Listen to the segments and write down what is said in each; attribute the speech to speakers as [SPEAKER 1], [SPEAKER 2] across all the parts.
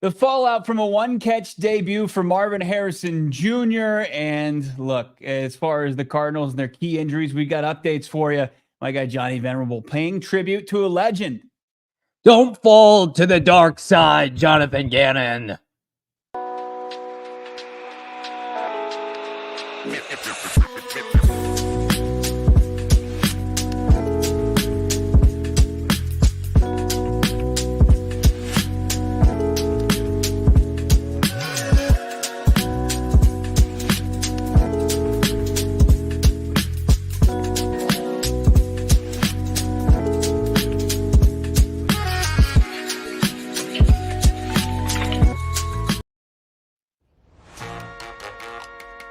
[SPEAKER 1] The fallout from a one-catch debut for Marvin Harrison Jr. And look, as far as the Cardinals and their key injuries, we got updates for you. My guy Johnny Venerable paying tribute to a legend.
[SPEAKER 2] Don't fall to the dark side, Jonathan Gannon.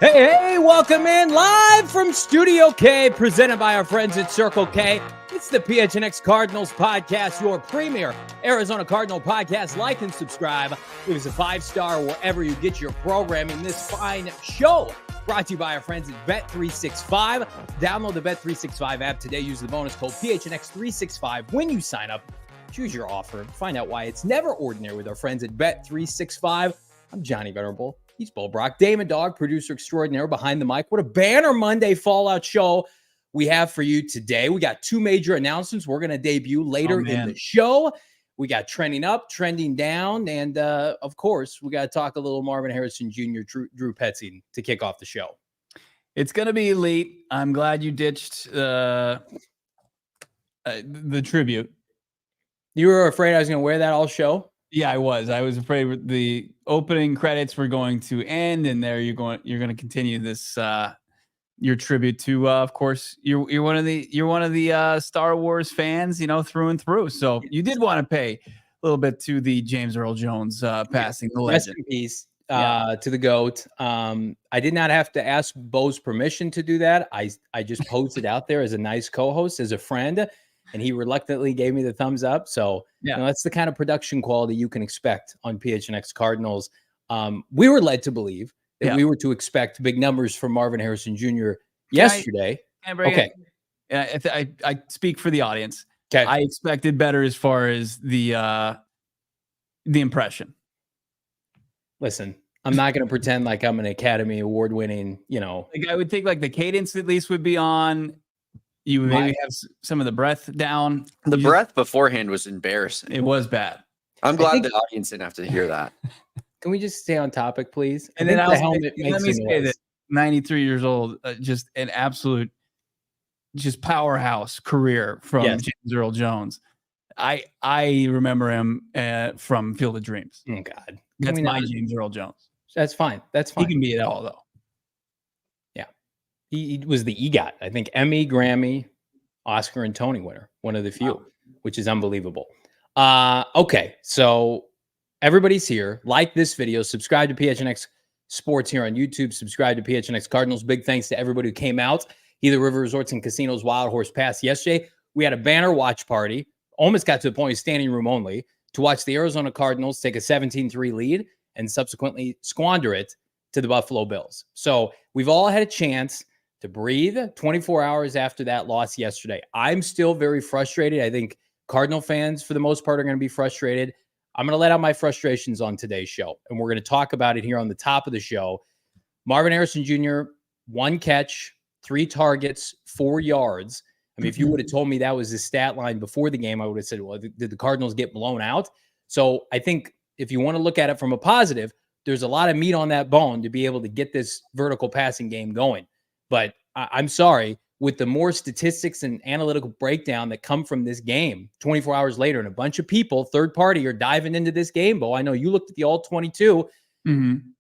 [SPEAKER 2] Hey, welcome in live from Studio K, presented by our friends at Circle K. It's the PHNX Cardinals podcast, your premier Arizona Cardinal podcast. Like and subscribe. Leave us a 5-star wherever you get your programming. This fine show brought to you by our friends at Bet365. Download the Bet365 app today. Use the bonus code PHNX365 when you sign up. Choose your offer. Find out why it's never ordinary with our friends at Bet365. I'm Johnny Venerable. He's Brack. Damon, Dawg, producer extraordinaire behind the mic. What a banner Monday Fallout show we have for you today. We got two major announcements we're going to debut later in the show. We got trending up, trending down, and of course, we got to talk a little Marvin Harrison Jr., Drew Petzing to kick off the show.
[SPEAKER 1] It's going to be elite. I'm glad you ditched the tribute.
[SPEAKER 2] You were afraid I was going to wear that all show?
[SPEAKER 1] Yeah, I was. I was afraid the opening credits were going to end, and there you're going to continue this your tribute to. Of course, you're one of the Star Wars fans, through and through. So you did want to pay a little bit to the James Earl Jones passing the legend.
[SPEAKER 2] Rest in peace to the GOAT. I did not have to ask Bo's permission to do that. I just posted out there as a nice co-host, as a friend. And he reluctantly gave me the thumbs up. So that's the kind of production quality you can expect on PHNX Cardinals. We were led to believe that we were to expect big numbers from Marvin Harrison Jr. yesterday.
[SPEAKER 1] Okay. I speak for the audience.
[SPEAKER 2] Okay.
[SPEAKER 1] I expected better as far as the impression.
[SPEAKER 2] Listen, I'm not going to pretend like I'm an Academy Award winning,
[SPEAKER 1] Like I would think like the cadence at least would be on. You would maybe have some of the breath down.
[SPEAKER 3] The breath beforehand was embarrassing.
[SPEAKER 1] It was bad.
[SPEAKER 3] I'm glad the audience didn't have to hear that.
[SPEAKER 2] Can we just stay on topic, please?
[SPEAKER 1] And then the helmet let me say that 93 years old, just an absolute, just powerhouse career from James Earl Jones. I remember him from Field of Dreams.
[SPEAKER 2] Oh God,
[SPEAKER 1] that's my James Earl Jones.
[SPEAKER 2] That's fine. That's fine.
[SPEAKER 1] He can be it all though.
[SPEAKER 2] He was the EGOT, I think, Emmy, Grammy, Oscar, and Tony winner, one of the few, which is unbelievable. Okay, so everybody's here. Like this video, subscribe to PHNX Sports here on YouTube, subscribe to PHNX Cardinals. Big thanks to everybody who came out. Either River Resorts and Casinos Wild Horse Pass yesterday. We had a banner watch party, almost got to the point of standing room only, to watch the Arizona Cardinals take a 17-3 lead and subsequently squander it to the Buffalo Bills. So we've all had a chance to breathe 24 hours after that loss yesterday. I'm still very frustrated. I think Cardinal fans, for the most part, are going to be frustrated. I'm going to let out my frustrations on today's show, and we're going to talk about it here on the top of the show. Marvin Harrison Jr., 1 catch, 3 targets, 4 yards. I mean, if you would have told me that was his stat line before the game, I would have said, well, did the Cardinals get blown out? So I think if you want to look at it from a positive, there's a lot of meat on that bone to be able to get this vertical passing game going. But I'm sorry, with the more statistics and analytical breakdown that come from this game 24 hours later, and a bunch of people, third party, are diving into this game, Bo. I know you looked at the all 22.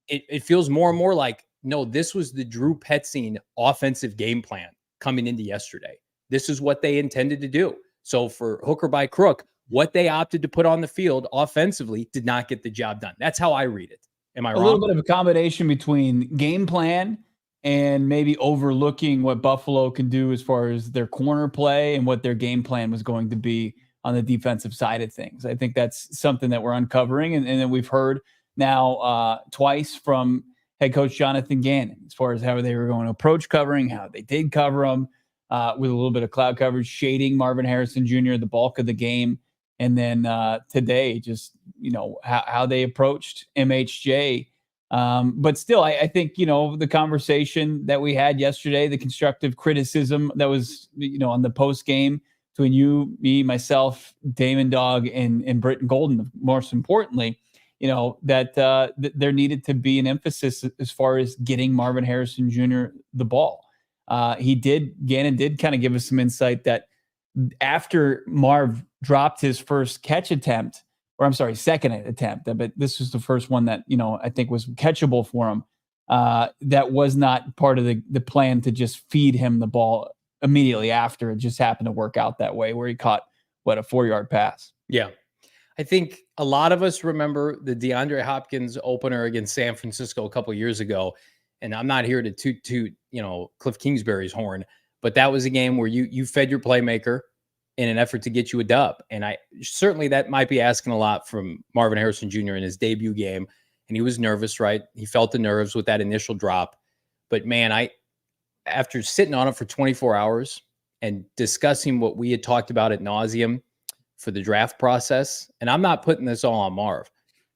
[SPEAKER 2] It feels more and more like, no, this was the Drew Petzing offensive game plan coming into yesterday. This is what they intended to do. So for hook or by crook, what they opted to put on the field offensively did not get the job done. That's how I read it. Am I wrong?
[SPEAKER 1] A little bit of a combination between game plan and maybe overlooking what Buffalo can do as far as their corner play and what their game plan was going to be on the defensive side of things. I think that's something that we're uncovering. And then we've heard now twice from head coach Jonathan Gannon as far as how they were going to approach covering, how they did cover them with a little bit of cloud coverage, shading Marvin Harrison Jr. the bulk of the game. And then today, just, how they approached MHJ. But still, I think, the conversation that we had yesterday, the constructive criticism that was, on the post game between you, me, myself, Damon, Dawg, and Britton Golden, most importantly, that there needed to be an emphasis as far as getting Marvin Harrison Jr. the ball. Gannon did kind of give us some insight that after Marv dropped his first catch attempt, or I'm sorry, second attempt, but this was the first one that, I think was catchable for him. That was not part of the plan to just feed him the ball immediately after. It just happened to work out that way, where he caught, a 4-yard pass.
[SPEAKER 2] Yeah. I think a lot of us remember the DeAndre Hopkins opener against San Francisco a couple years ago. And I'm not here to toot Cliff Kingsbury's horn, but that was a game where you fed your playmaker in an effort to get you a dub. And certainly that might be asking a lot from Marvin Harrison Jr. in his debut game. And he was nervous, right? He felt the nerves with that initial drop. But man, after sitting on it for 24 hours and discussing what we had talked about ad nauseum for the draft process, and I'm not putting this all on Marv,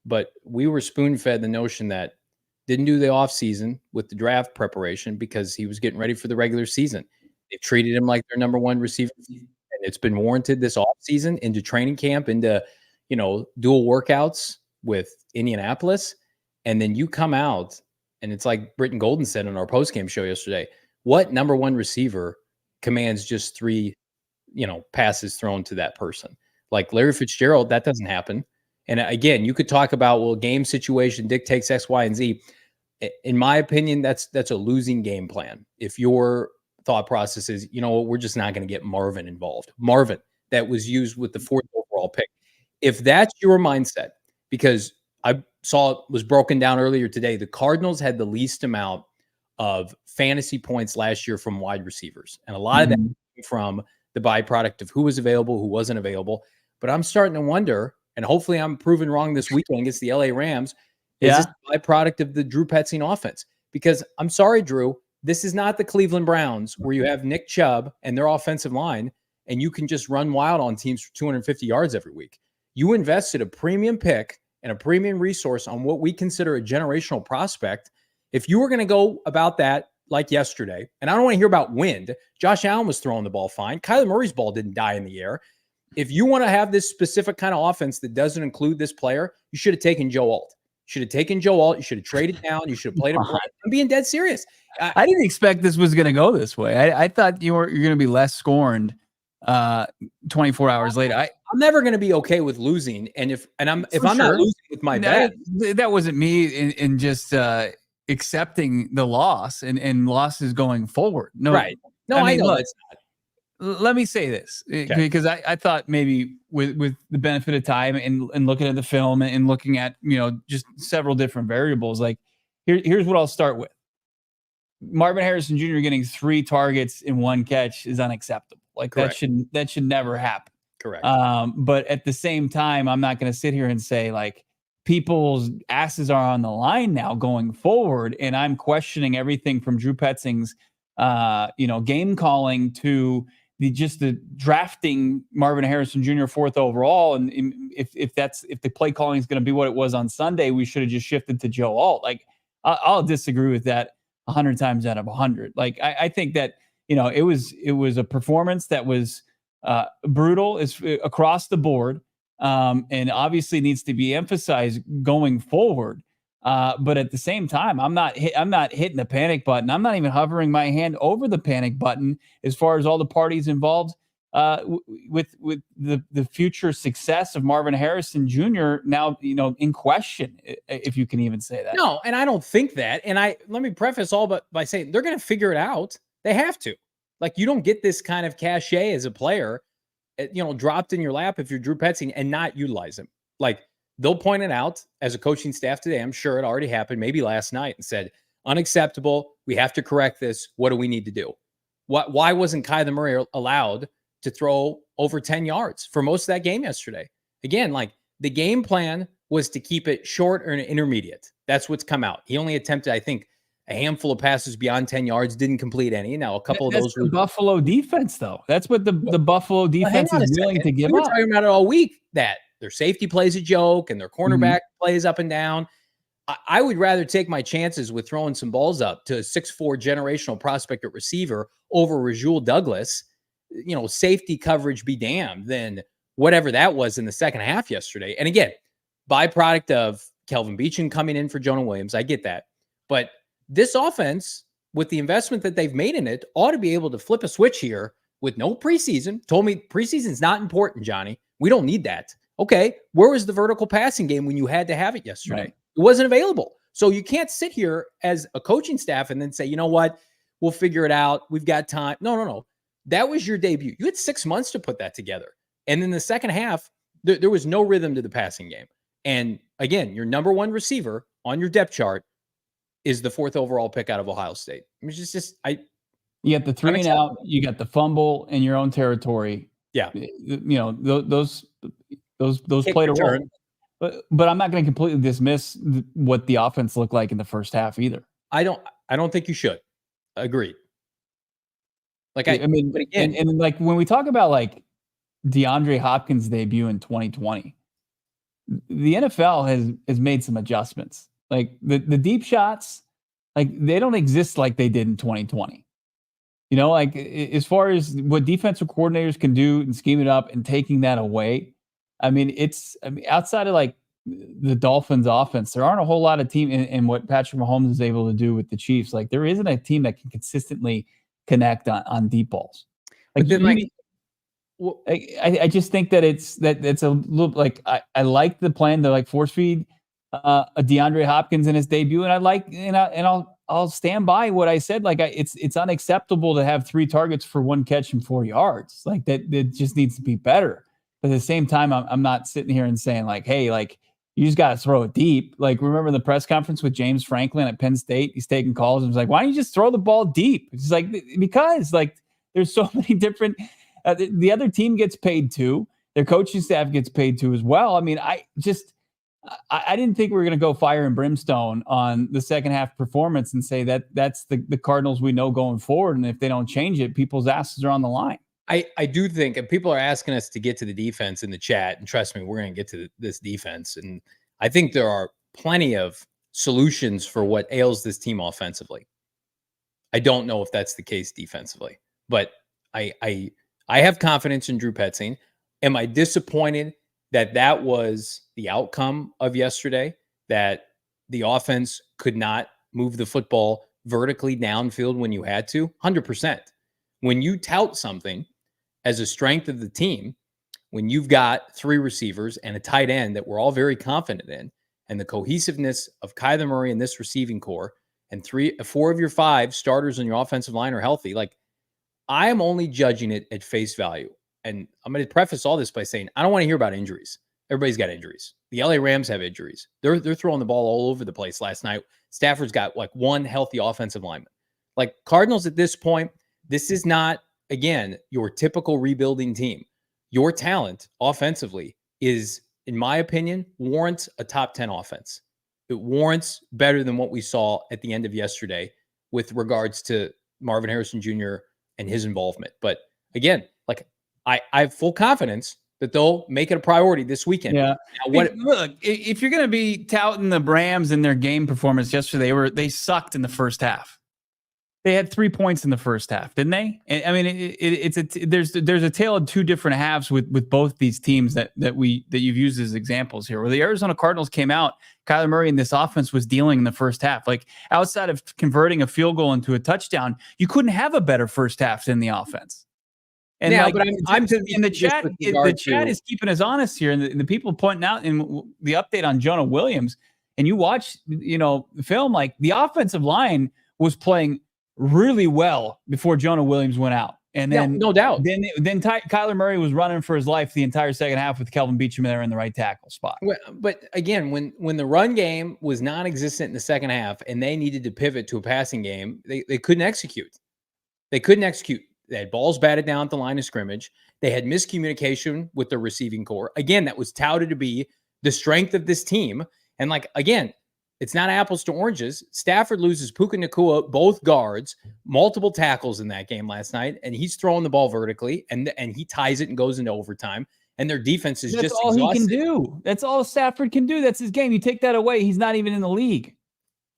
[SPEAKER 2] but we were spoon-fed the notion that didn't do the offseason with the draft preparation because he was getting ready for the regular season. They treated him like their number one receiver. And it's been warranted this offseason into training camp, into, dual workouts with Indianapolis. And then you come out, and it's like Britton Golden said on our postgame show yesterday, what number one receiver commands just 3, passes thrown to that person? Like Larry Fitzgerald, that doesn't happen. And again, you could talk about, well, game situation dictates X, Y, and Z. In my opinion, that's a losing game plan. If your thought process is, we're just not going to get Marvin involved. Marvin, that was used with the 4th overall pick. If that's your mindset, because I saw it was broken down earlier today, the Cardinals had the least amount of fantasy points last year from wide receivers. And a lot of that came from the byproduct of who was available, who wasn't available. But I'm starting to wonder, and hopefully I'm proven wrong this weekend against the LA Rams, is this a byproduct of the Drew Petzing offense? Because I'm sorry, Drew, this is not the Cleveland Browns where you have Nick Chubb and their offensive line, and you can just run wild on teams for 250 yards every week. You invested a premium pick and a premium resource on what we consider a generational prospect. If you were going to go about that like yesterday, and I don't want to hear about wind, Josh Allen was throwing the ball fine. Kyler Murray's ball didn't die in the air. If you want to have this specific kind of offense that doesn't include this player, you should have taken Joe Alt. You should have taken Joe Alt. You should have traded down. You should have played him. I'm being dead serious.
[SPEAKER 1] I didn't expect this was going to go this way. I thought you're going to be less scorned 24 hours later.
[SPEAKER 2] I'm never going to be okay with losing. And if I'm not losing with my bet,
[SPEAKER 1] that wasn't me in just accepting the loss and losses going forward. No,
[SPEAKER 2] right. No, I know it's not.
[SPEAKER 1] Let me say this, because I thought maybe with the benefit of time and looking at the film and looking at, just several different variables, like here's what I'll start with. Marvin Harrison Jr. getting 3 targets in 1 catch is unacceptable. Like
[SPEAKER 2] Correct.
[SPEAKER 1] that should never happen.
[SPEAKER 2] Correct.
[SPEAKER 1] But at the same time, I'm not going to sit here and say like people's asses are on the line now going forward. And I'm questioning everything from Drew Petzing's, game calling to the drafting Marvin Harrison Jr. 4th overall. And if the play calling is going to be what it was on Sunday, we should have just shifted to Joe Alt. Like I'll disagree with that 100 times out of 100. Like I think that, it was a performance that was brutal across the board. And obviously needs to be emphasized going forward. But at the same time, I'm not hitting the panic button. I'm not even hovering my hand over the panic button as far as all the parties involved with the future success of Marvin Harrison Jr. now, in question, if you can even say that.
[SPEAKER 2] No, and I don't think that. And let me preface all but by saying they're going to figure it out. They have to. Like, you don't get this kind of cachet as a player, dropped in your lap if you're Drew Petzing and not utilize him. Like, they'll point it out as a coaching staff today. I'm sure it already happened, maybe last night, and said, unacceptable. We have to correct this. What do we need to do? Why wasn't Kyler Murray allowed to throw over 10 yards for most of that game yesterday? Again, like, the game plan was to keep it short or intermediate. That's what's come out. He only attempted, I think, a handful of passes beyond 10 yards, didn't complete any. Now, a couple of
[SPEAKER 1] That's
[SPEAKER 2] those
[SPEAKER 1] the
[SPEAKER 2] were
[SPEAKER 1] Buffalo defense, though. That's what the Buffalo defense
[SPEAKER 2] hang on
[SPEAKER 1] is
[SPEAKER 2] a
[SPEAKER 1] willing
[SPEAKER 2] second.
[SPEAKER 1] to give
[SPEAKER 2] We were
[SPEAKER 1] up.
[SPEAKER 2] talking about it all week, that their safety plays a joke and their cornerback plays up and down. I would rather take my chances with throwing some balls up to a 6'4" generational prospect at receiver over Rasul Douglas, safety coverage be damned, than whatever that was in the second half yesterday. And again, byproduct of Kelvin Beachum coming in for Jonah Williams. I get that. But this offense, with the investment that they've made in it, ought to be able to flip a switch here with no preseason. Told me preseason's not important, Johnny. We don't need that. Okay, where was the vertical passing game when you had to have it yesterday?
[SPEAKER 1] Right.
[SPEAKER 2] It wasn't available. So you can't sit here as a coaching staff and then say, you know what, we'll figure it out. We've got time. No. That was your debut. You had 6 months to put that together. And in the second half, there was no rhythm to the passing game. And again, your number one receiver on your depth chart is the 4th overall pick out of Ohio State. I mean,
[SPEAKER 1] you got the 3 and out, you got the fumble in your own territory.
[SPEAKER 2] Yeah.
[SPEAKER 1] Those played a role. But I'm not going to completely dismiss what the offense looked like in the first half either.
[SPEAKER 2] I don't think you should. Agreed. Like,
[SPEAKER 1] I mean, but again, and like when we talk about like DeAndre Hopkins' debut in 2020, the NFL has made some adjustments. Like the deep shots, like they don't exist like they did in 2020. Like as far as what defensive coordinators can do and scheme it up and taking that away. I mean, outside of like the Dolphins offense, there aren't a whole lot of team in what Patrick Mahomes is able to do with the Chiefs. Like there isn't a team that can consistently connect on deep balls. Like, I just think that it's a little like I like the plan to like force feed a DeAndre Hopkins in his debut, and I'll stand by what I said. Like it's unacceptable to have 3 targets for 1 catch and 4 yards. Like that just needs to be better. But at the same time, I'm not sitting here and saying like, hey, like you just got to throw it deep. Like remember the press conference with James Franklin at Penn State? He's taking calls and was like, why don't you just throw the ball deep? It's like, because like there's so many different, the other team gets paid too. Their coaching staff gets paid too as well. I mean, I didn't think we were going to go fire and brimstone on the second half performance and say that that's the Cardinals we know going forward. And if they don't change it, people's asses are on the line.
[SPEAKER 2] I do think, and people are asking us to get to the defense in the chat, and trust me, we're going to get to this defense. And I think there are plenty of solutions for what ails this team offensively. I don't know if that's the case defensively, but I have confidence in Drew Petzing. Am I disappointed that was the outcome of yesterday, that the offense could not move the football vertically downfield when you had to? 100%. When you tout something as a strength of the team, when you've got 3 receivers and a tight end that we're all very confident in, and the cohesiveness of Kyler Murray in this receiving core, and 4 of your 5 starters on your offensive line are healthy, like I am only judging it at face value. And I'm going to preface all this by saying, I don't want to hear about injuries. Everybody's got injuries. The LA Rams have injuries. They're throwing the ball all over the place last night. Stafford's got like 1 healthy offensive lineman. Like Cardinals at this point, this is not, again, your typical rebuilding team. Your talent offensively is, in my opinion, warrants a top 10 offense. It warrants better than what we saw at the end of yesterday with regards to Marvin Harrison Jr. and his involvement. But again, like I have full confidence that they'll make it a priority this weekend.
[SPEAKER 1] Yeah.
[SPEAKER 2] Now,
[SPEAKER 1] look, if you're going to be touting the Rams and their game performance yesterday, they sucked in the first half. They had 3 points in the first half, didn't they? I mean, there's a tale of 2 different halves with both these teams that you've used as examples here. Where the Arizona Cardinals came out, Kyler Murray in this offense was dealing in the first half. Like outside of converting a field goal into a touchdown, you couldn't have a better first half than the offense. And
[SPEAKER 2] yeah,
[SPEAKER 1] like,
[SPEAKER 2] but I'm
[SPEAKER 1] in the chat, is keeping us honest here, and the people pointing out in the update on Jonah Williams, and you watch, film, like the offensive line was playing really well before Jonah Williams went out. And then
[SPEAKER 2] no doubt.
[SPEAKER 1] Then Kyler Murray was running for his life the entire second half with Kelvin Beachum there in the right tackle spot.
[SPEAKER 2] But again, when the run game was non-existent in the second half and they needed to pivot to a passing game, they couldn't execute. They couldn't execute. They had balls batted down at the line of scrimmage. They had miscommunication with the receiving core. Again, that was touted to be the strength of this team. And like, again, It's not apples to oranges. Stafford loses Puka Nacua, both guards, multiple tackles in that game last night, and he's throwing the ball vertically, and he ties it and goes into overtime. And their defense is
[SPEAKER 1] That's
[SPEAKER 2] just
[SPEAKER 1] all
[SPEAKER 2] exhausted.
[SPEAKER 1] he can do. That's all Stafford can do. That's his game. You take that away, he's not even in the league.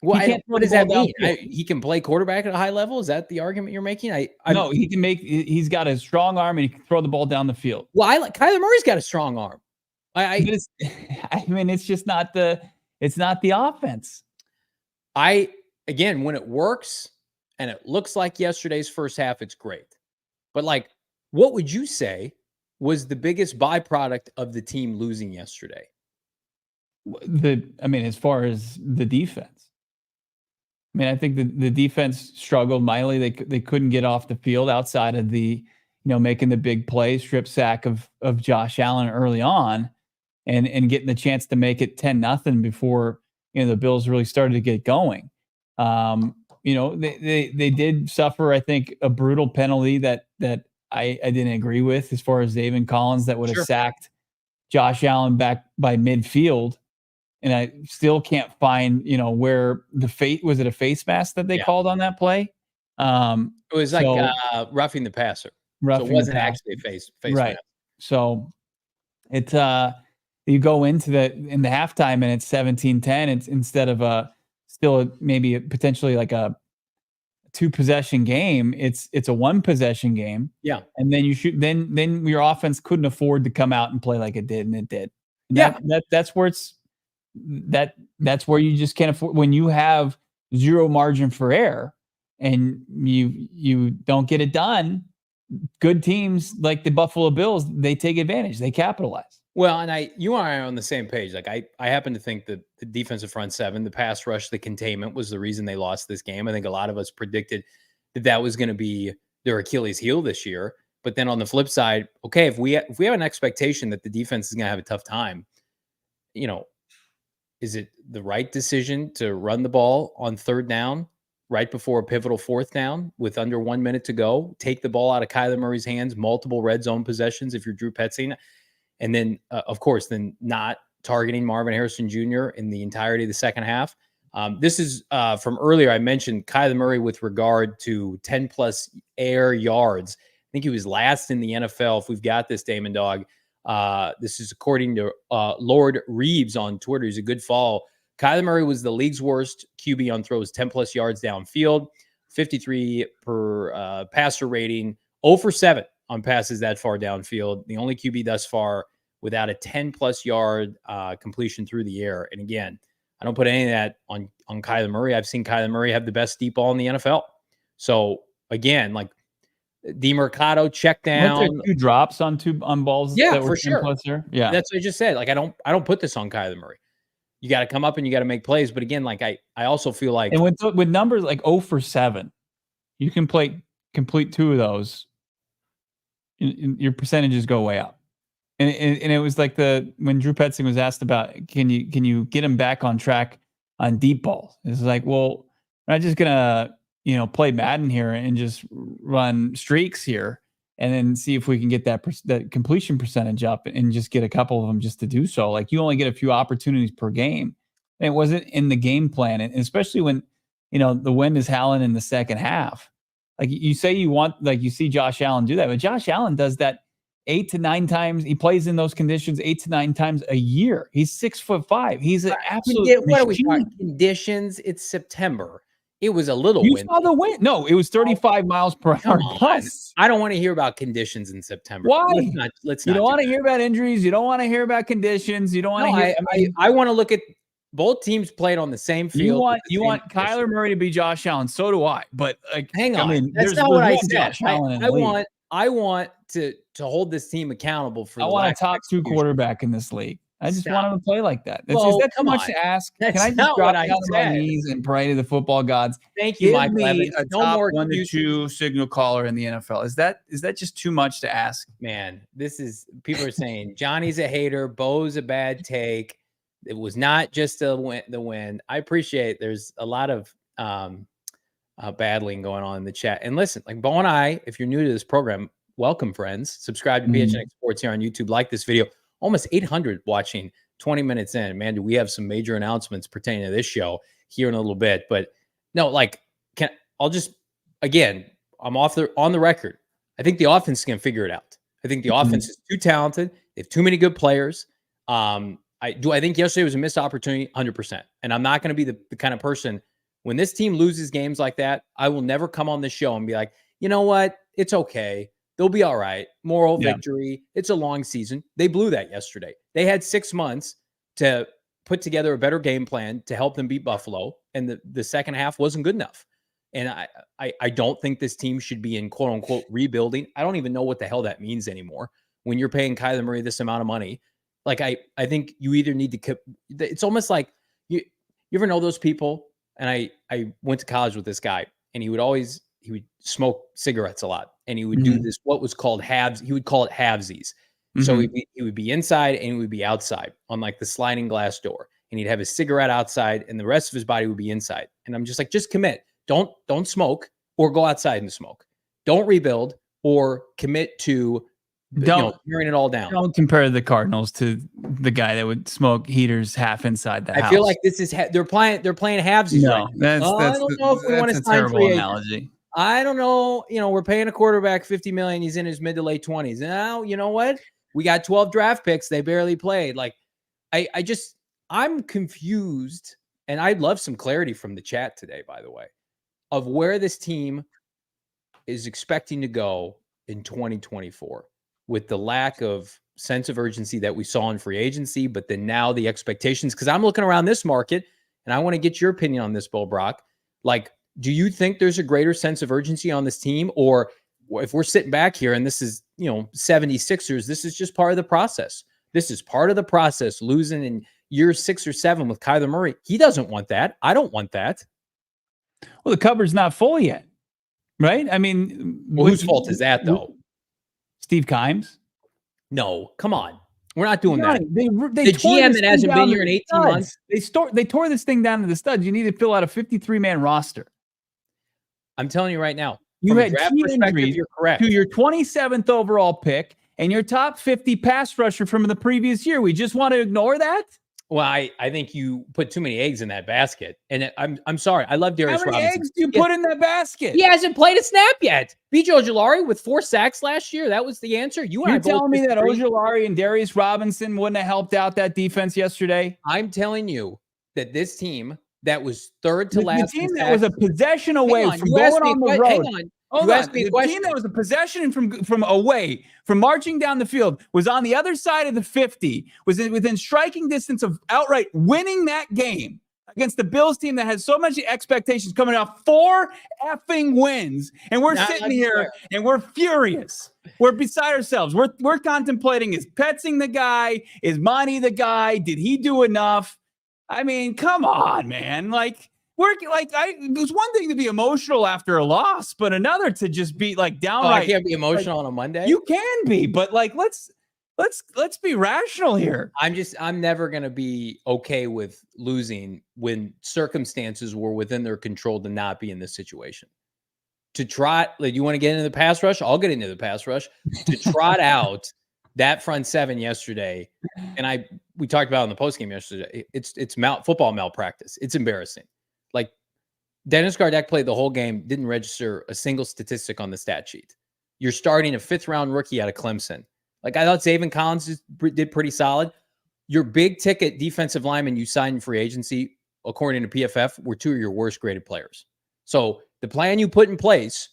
[SPEAKER 2] Well, what does that mean?
[SPEAKER 1] Downfield.
[SPEAKER 2] He can play quarterback at a high level? Is that the argument you're making?
[SPEAKER 1] No, he can make. He's got a strong arm and he can throw the ball down the field.
[SPEAKER 2] Well, Kyler Murray's got a strong arm.
[SPEAKER 1] I mean, it's just not the. It's not the offense.
[SPEAKER 2] Again, when it works and it looks like yesterday's first half, it's great. But like, what would you say was the biggest byproduct of the team losing yesterday?
[SPEAKER 1] As far as the defense, I think the defense struggled mightily. They couldn't get off the field outside of the, making the big play, strip sack of Josh Allen early on, and getting the chance to make it 10-0 before the Bills really started to get going. They did suffer, I think, a brutal penalty that I didn't agree with as far as David Collins that would have sacked Josh Allen back by midfield. And I still can't find, where was it a face mask that they called on that play?
[SPEAKER 2] It was like roughing the passer. So it wasn't actually a face mask.
[SPEAKER 1] So it's you go into the halftime and it's 17-10. It's instead of maybe potentially like a 2-possession game. It's a 1-possession game.
[SPEAKER 2] Yeah.
[SPEAKER 1] And then then your offense couldn't afford to come out and play like it did, and it did. And that's where that's where you just can't afford when you have zero margin for error and you don't get it done. Good teams like the Buffalo Bills, they take advantage, they capitalize.
[SPEAKER 2] Well, and you and I are on the same page. Like I happen to think that the defensive front seven, the pass rush, the containment was the reason they lost this game. I think a lot of us predicted that was going to be their Achilles heel this year. But then on the flip side, okay, if we have an expectation that the defense is going to have a tough time, is it the right decision to run the ball on 3rd down right before a pivotal 4th down with under 1 minute to go? Take the ball out of Kyler Murray's hands, multiple red zone possessions if you're Drew Petzing. And then, of course, then not targeting Marvin Harrison Jr. in the entirety of the second half. This is from earlier. I mentioned Kyler Murray with regard to 10-plus air yards. I think he was last in the NFL. If we've got this, Damon Dawg. This is according to Lord Reeves on Twitter. He's a good follow. Kyler Murray was the league's worst QB on throws 10-plus yards downfield, 53 per passer rating, 0 for 7 on passes that far downfield. The only QB thus far without a 10-plus yard completion through the air. And again, I don't put any of that on Kyler Murray. I've seen Kyler Murray have the best deep ball in the NFL. So again, like DeMercado check down.
[SPEAKER 1] Weren't there 2 drops on balls?
[SPEAKER 2] Yeah,
[SPEAKER 1] that were
[SPEAKER 2] for sure.
[SPEAKER 1] There? Yeah,
[SPEAKER 2] that's what I just said. Like I don't put this on Kyler Murray. You got to come up and you got to make plays. But again, like I also feel like,
[SPEAKER 1] and with numbers like 0 for 7, you can complete 2 of those. Your percentages go way up. And it was like when Drew Petzing was asked about, can you get him back on track on deep balls? It's like, well, we're not just gonna play Madden here and just run streaks here and then see if we can get that completion percentage up and just get a couple of them just to do so. Like you only get a few opportunities per game. And it wasn't in the game plan, and especially when the wind is howling in the second half. Like you say you see Josh Allen do that, but Josh Allen does that 8 to 9 times. He plays in those conditions 8 to 9 times a year. He's 6'5". He's an absolute
[SPEAKER 2] what are we talking conditions? It's September. It was a little
[SPEAKER 1] windy.
[SPEAKER 2] windy.
[SPEAKER 1] Saw the wind. No, it was 35 miles per hour plus.
[SPEAKER 2] I don't want to hear about conditions in September.
[SPEAKER 1] Why?
[SPEAKER 2] Let's not.
[SPEAKER 1] You don't want to hear about injuries. You don't want to hear about conditions. You don't want to hear.
[SPEAKER 2] I want to look at both teams played on the same field.
[SPEAKER 1] You want Kyler Murray to be Josh Allen. So do I. But
[SPEAKER 2] hang on, that's not what I said. I want to hold this team accountable for.
[SPEAKER 1] I want a top 2 quarterback in this league. I just want him to play like that. Is that too much to ask? Can I just drop down on my knees and pray to the football gods?
[SPEAKER 2] Thank you, Mike.
[SPEAKER 1] A top 1 to 2 signal caller in the NFL. Is that just too much to ask?
[SPEAKER 2] Man, people are saying Johnny's a hater, Bo's a bad take. It was not just the win. I appreciate there's a lot of battling going on in the chat. And listen, like Bo and I, if you're new to this program, welcome, friends. Subscribe to PHNX Sports here on YouTube. Like this video. Almost 800 watching 20 minutes in. Man, do we have some major announcements pertaining to this show here in a little bit. But no, like, again, I'm on the record. I think the offense can figure it out. I think the offense is too talented. They have too many good players. I think yesterday was a missed opportunity, 100%. And I'm not going to be the kind of person, when this team loses games like that, I will never come on this show and be like, you know what? It's okay. They'll be all right. Moral victory. It's a long season. They blew that yesterday. They had 6 months to put together a better game plan to help them beat Buffalo. And the second half wasn't good enough. And I don't think this team should be in quote unquote rebuilding. I don't even know what the hell that means anymore. When you're paying Kyler Murray this amount of money, like I think you either need to, it's almost like you ever know those people? And I went to college with this guy, and he would smoke cigarettes a lot, and he would do this, what was called halves. He would call it halvesies. So he would be inside and he would be outside on like the sliding glass door, and he'd have his cigarette outside and the rest of his body would be inside. And I'm just like, just commit. Don't smoke or go outside and smoke. Don't rebuild or commit to tearing it all down.
[SPEAKER 1] Don't compare the Cardinals to the guy that would smoke heaters half inside the house.
[SPEAKER 2] I feel like this is they're playing halvesies.
[SPEAKER 1] No,
[SPEAKER 2] right
[SPEAKER 1] that's
[SPEAKER 2] I don't know if we want to sign
[SPEAKER 1] terrible
[SPEAKER 2] free agents.
[SPEAKER 1] analogy.
[SPEAKER 2] I don't know. We're paying a quarterback $50 million. He's in his mid to late 20s. Now, you know what? We got 12 draft picks. They barely played. Like, I'm confused, and I'd love some clarity from the chat today, by the way, of where this team is expecting to go in 2024 with the lack of sense of urgency that we saw in free agency, but then now the expectations, because I'm looking around this market, and I want to get your opinion on this, Bill Brock. Like, do you think there's a greater sense of urgency on this team? Or if we're sitting back here and this is, 76ers, this is just part of the process. This is part of the process, losing in year 6 or 7 with Kyler Murray. He doesn't want that. I don't want that.
[SPEAKER 1] Well, the cupboard's not full yet, right? I mean,
[SPEAKER 2] whose fault is that, though?
[SPEAKER 1] Steve Kimes?
[SPEAKER 2] No, come on. We're not doing that.
[SPEAKER 1] They
[SPEAKER 2] the GM that hasn't been here in 18 months.
[SPEAKER 1] They tore this thing down to the studs. You need to fill out a 53-man roster.
[SPEAKER 2] I'm telling you right now.
[SPEAKER 1] You had key injuries
[SPEAKER 2] you're correct.
[SPEAKER 1] To your 27th overall pick and your top 50 pass rusher from the previous year. We just want to ignore that?
[SPEAKER 2] Well, I think you put too many eggs in that basket. And I'm sorry. I love Darius
[SPEAKER 1] Robinson. How many
[SPEAKER 2] Robinson.
[SPEAKER 1] eggs do you put in that basket?
[SPEAKER 2] He hasn't played a snap yet. B.J. Ojulari with 4 sacks last year. That was the answer.
[SPEAKER 1] You're telling me that Ojulari and Darius Robinson wouldn't have helped out that defense yesterday?
[SPEAKER 2] I'm telling you that this team that was third to last.
[SPEAKER 1] The team that was a possession away from going on the road.
[SPEAKER 2] Hang on.
[SPEAKER 1] The team that was a possession from away, from marching down the field, was on the other side of the 50, was within striking distance of outright winning that game against the Bills team that has so much expectations, coming off 4 effing wins. And we're sitting here and we're furious. We're beside ourselves. We're contemplating, is Petzing the guy? Is Monty the guy? Did he do enough? I mean, come on, man. It was one thing to be emotional after a loss, but another to just be like downright.
[SPEAKER 2] I can't be emotional on a Monday.
[SPEAKER 1] You can be, but let's be rational here.
[SPEAKER 2] I'm never going to be okay with losing when circumstances were within their control to not be in this situation. To trot, you want to get into the pass rush? I'll get into the pass rush. To trot out that front 7 yesterday, and we talked about it in the postgame yesterday. It's football malpractice. It's embarrassing. Like, Dennis Gardeck played the whole game, didn't register a single statistic on the stat sheet. You're starting a 5th-round rookie out of Clemson. Like, I thought Zaven Collins did pretty solid. Your big ticket defensive linemen you signed in free agency, according to PFF, were 2 of your worst graded players. So the plan you put in place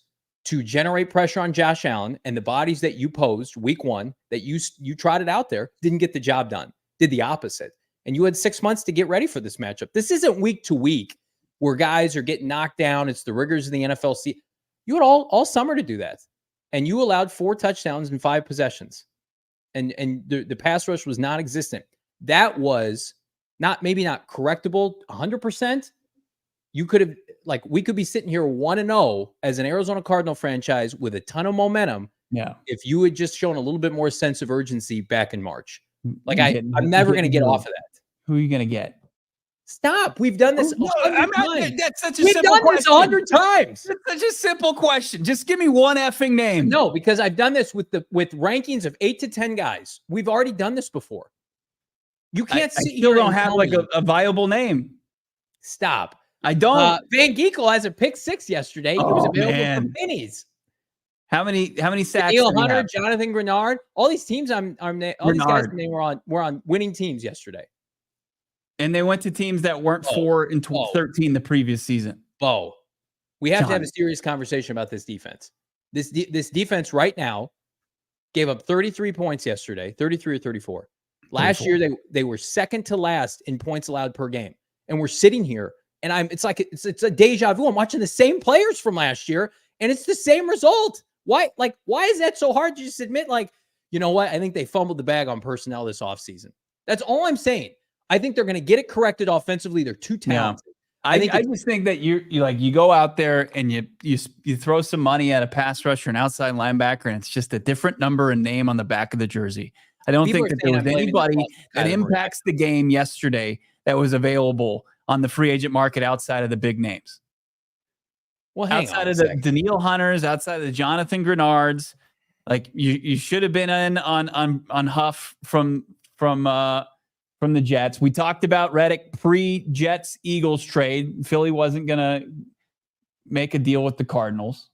[SPEAKER 2] to generate pressure on Josh Allen and the bodies that you posed week 1 that you trotted out there didn't get the job done, did the opposite. And you had 6 months to get ready for this matchup. This isn't week to week where guys are getting knocked down. It's the rigors of the NFL. You had all summer to do that. And you allowed 4 touchdowns in 5 possessions. And the pass rush was non-existent. That was maybe not correctable 100%. You could have, we could be sitting here 1-0 as an Arizona Cardinal franchise with a ton of momentum.
[SPEAKER 1] Yeah.
[SPEAKER 2] If you had just shown a little bit more sense of urgency back in March. I'm never going to get off of that.
[SPEAKER 1] Who are you going to get?
[SPEAKER 2] Stop. We've done this.
[SPEAKER 1] That's such a
[SPEAKER 2] We've
[SPEAKER 1] simple
[SPEAKER 2] done this
[SPEAKER 1] question.
[SPEAKER 2] 100 times.
[SPEAKER 1] It's such a simple question. Just give me one effing name.
[SPEAKER 2] No, because I've done this with rankings of 8 to 10 guys. We've already done this before. You can't
[SPEAKER 1] I
[SPEAKER 2] sit
[SPEAKER 1] still
[SPEAKER 2] here
[SPEAKER 1] don't
[SPEAKER 2] and
[SPEAKER 1] have
[SPEAKER 2] tell
[SPEAKER 1] like
[SPEAKER 2] me.
[SPEAKER 1] a viable name.
[SPEAKER 2] Stop.
[SPEAKER 1] I don't.
[SPEAKER 2] Van Ginkel has a pick 6 yesterday. He was
[SPEAKER 1] Oh,
[SPEAKER 2] available
[SPEAKER 1] man.
[SPEAKER 2] for pennies.
[SPEAKER 1] How many sacks?
[SPEAKER 2] Neil
[SPEAKER 1] did he
[SPEAKER 2] Hunter,
[SPEAKER 1] have?
[SPEAKER 2] Jonathan Grenard, all these teams all these guys
[SPEAKER 1] Grenard.
[SPEAKER 2] were on winning teams yesterday.
[SPEAKER 1] And they went to teams that weren't 4 and 13 the previous season.
[SPEAKER 2] Bo, we have to have a
[SPEAKER 1] John.
[SPEAKER 2] serious conversation about this defense. This defense right now gave up 33 points yesterday, 33 or 34. Last
[SPEAKER 1] 34.
[SPEAKER 2] year they were second to last in points allowed per game. And we're sitting here and it's a deja vu. I'm watching the same players from last year and it's the same result. Why is that so hard to just admit, like, you know what? I think they fumbled the bag on personnel this offseason. That's all I'm saying. I think they're going to get it corrected offensively. They're too talented.
[SPEAKER 1] Yeah. I just think that you go out there and you throw some money at a pass rusher, an outside linebacker, and it's just a different number and name on the back of the jersey. I don't think that there was anybody that impacts the game yesterday that was available on the free agent market outside of the big names.
[SPEAKER 2] Well,
[SPEAKER 1] outside of the Daniil Hunters, outside of the Jonathan Grenards, like you should have been in on Huff from the Jets. We talked about Reddick pre-Jets Eagles trade. Philly wasn't going to make a deal with the Cardinals.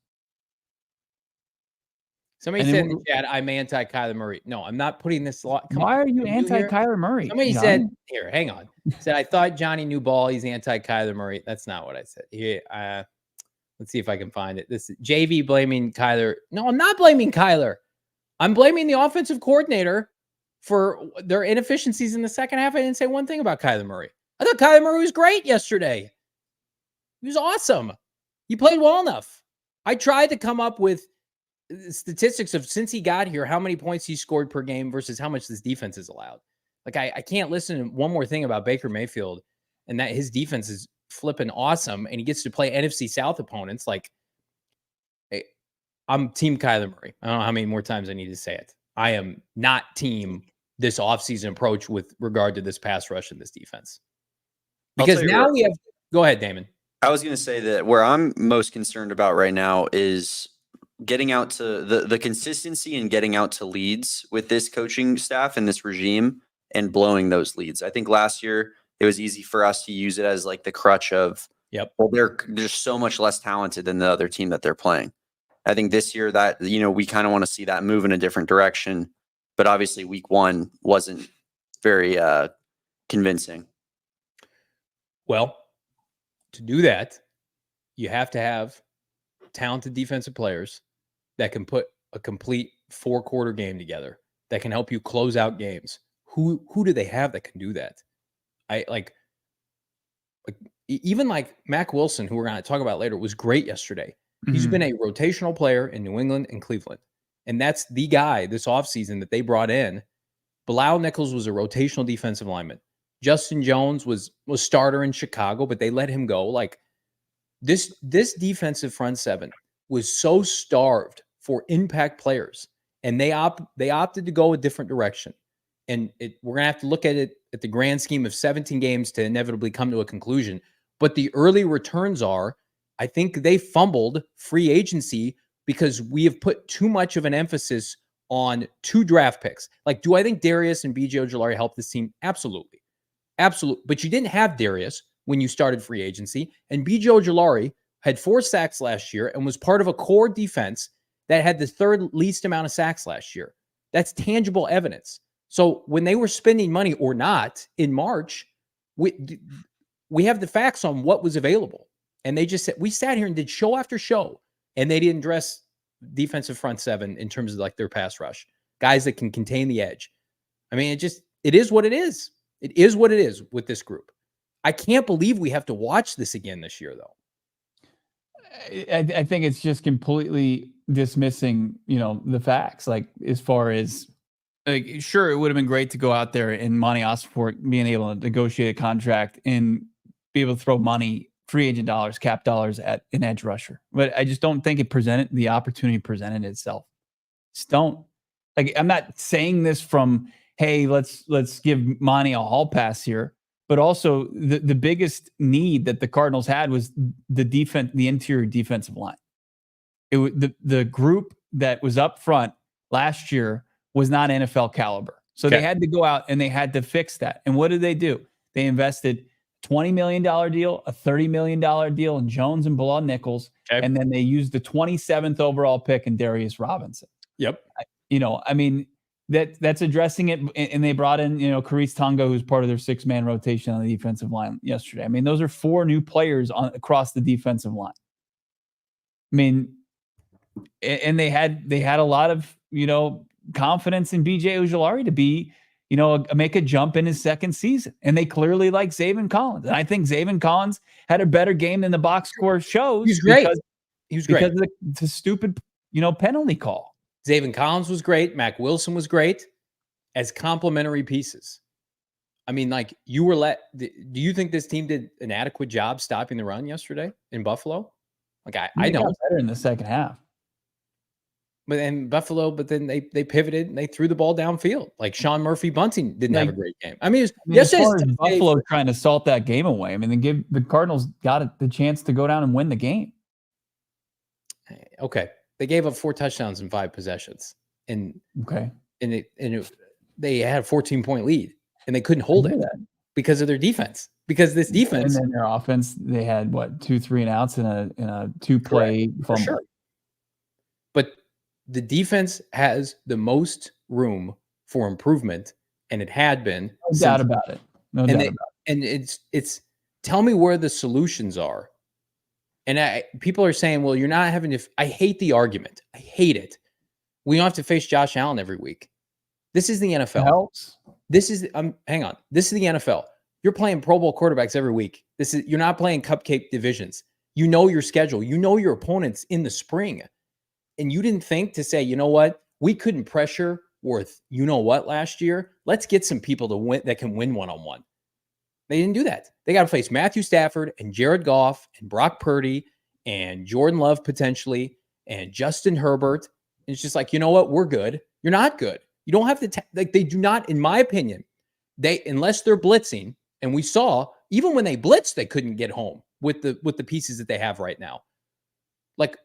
[SPEAKER 2] Somebody said in the chat, I'm anti-Kyler Murray. No, I'm not putting this lot.
[SPEAKER 1] Why are you anti-Kyler Murray?
[SPEAKER 2] Somebody said, here, hang on. Said, I thought Johnny knew ball. He's anti-Kyler Murray. That's not what I said. Here, let's see if I can find it. This is JV blaming Kyler. No, I'm not blaming Kyler. I'm blaming the offensive coordinator for their inefficiencies in the second half. I didn't say one thing about Kyler Murray. I thought Kyler Murray was great yesterday. He was awesome. He played well enough. I tried to come up with statistics of since he got here, how many points he scored per game versus how much this defense is allowed. Like I can't listen to one more thing about Baker Mayfield and that his defense is flipping awesome and he gets to play NFC South opponents. Like, hey, I'm team Kyler Murray. I don't know how many more times I need to say it. I am not team this offseason approach with regard to this pass rush and this defense. Because now we have go ahead, Damon.
[SPEAKER 3] I was going to say that where I'm most concerned about right now is getting out to the consistency and getting out to leads with this coaching staff and this regime and blowing those leads. I think last year it was easy for us to use it as like the crutch of, well, they're just so much less talented than the other team that they're playing. I think this year that, we kind of want to see that move in a different direction, but obviously week 1 wasn't very convincing.
[SPEAKER 2] Well, to do that, you have to have talented defensive players that can put a complete 4-quarter game together, that can help you close out games. Who do they have that can do that? Even like Mac Wilson, who we're going to talk about later, was great yesterday. Mm-hmm. He's been a rotational player in New England and Cleveland. And that's the guy this offseason that they brought in. Bilal Nichols was a rotational defensive lineman. Justin Jones was starter in Chicago, but they let him go. Like this defensive front seven was so starved for impact players, and they opted to go a different direction. And we're gonna have to look at it at the grand scheme of 17 games to inevitably come to a conclusion. But the early returns are, I think they fumbled free agency because we have put too much of an emphasis on 2 draft picks. Like, do I think Darius and BJ Ojulari helped this team? Absolutely. Absolutely. But you didn't have Darius when you started free agency. And BJ Ojulari had 4 sacks last year and was part of a core defense that had the 3rd least amount of sacks last year. That's tangible evidence. So when they were spending money or not in March, we have the facts on what was available. And they just said, we sat here and did show after show, and they didn't address defensive front seven in terms of like their pass rush, guys that can contain the edge. I mean, it is what it is. It is what it is with this group. I can't believe we have to watch this again this year, though.
[SPEAKER 1] I think it's just completely dismissing, the facts. Like, as far as, like, sure, it would have been great to go out there and Monty Osborne being able to negotiate a contract and be able to throw money, free agent dollars, cap dollars at an edge rusher. But I just don't think the opportunity presented itself. Just don't. Like, I'm not saying this from, hey, let's give Monty a hall pass here. But also the biggest need that the Cardinals had was the defense, the interior defensive line. It was the group that was up front last year was not NFL caliber. So they had to go out and they had to fix that. And what did they do? They invested $20 million deal, a $30 million deal in Jones and Bilal Nichols, and then they used the 27th overall pick in Darius Robinson.
[SPEAKER 2] Yep.
[SPEAKER 1] I mean, that's addressing it. And they brought in, Carice Tonga, who's part of their 6-man rotation on the defensive line yesterday. I mean, those are 4 new players across the defensive line. I mean, and they had a lot of, confidence in BJ Ojulari to be, make a jump in his second season. And they clearly like Zaven Collins. And I think Zaven Collins had a better game than the box score shows.
[SPEAKER 2] He's great.
[SPEAKER 1] Because of the stupid, penalty call.
[SPEAKER 2] Zaven Collins was great. Mac Wilson was great as complementary pieces. I mean, like do you think this team did an adequate job stopping the run yesterday in Buffalo? Like I don't.
[SPEAKER 1] Better in the second half.
[SPEAKER 2] But then they pivoted and they threw the ball downfield. Like Sean Murphy Bunting didn't have a great game. I mean,
[SPEAKER 1] Buffalo trying to salt that game away. I mean, the Cardinals got the chance to go down and win the game.
[SPEAKER 2] Okay. They gave up 4 touchdowns in 5 possessions. And they had a 14-point lead and they couldn't hold it because of their defense. Because this defense,
[SPEAKER 1] and then their offense, they had 2 3 and outs in a 2-play fumble.
[SPEAKER 2] For sure. But the defense has the most room for improvement, and it had been.
[SPEAKER 1] No doubt about it.
[SPEAKER 2] And it's tell me where the solutions are. And people are saying, well, you're not having to. I hate the argument. I hate it. We don't have to face Josh Allen every week. This is the NFL.
[SPEAKER 1] It helps.
[SPEAKER 2] This is hang on. This is the NFL. You're playing Pro Bowl quarterbacks every week. You're not playing cupcake divisions. You know your schedule. You know your opponents in the spring. And you didn't think to say, you know what? We couldn't pressure worth last year. Let's get some people to win that can win one-on-one. They didn't do that. They got to face Matthew Stafford and Jared Goff and Brock Purdy and Jordan Love potentially and Justin Herbert. And it's just like, you know what? We're good. You're not good. You don't have to they do not, in my opinion, unless they're blitzing, and we saw even when they blitzed, they couldn't get home with the pieces that they have right now. Like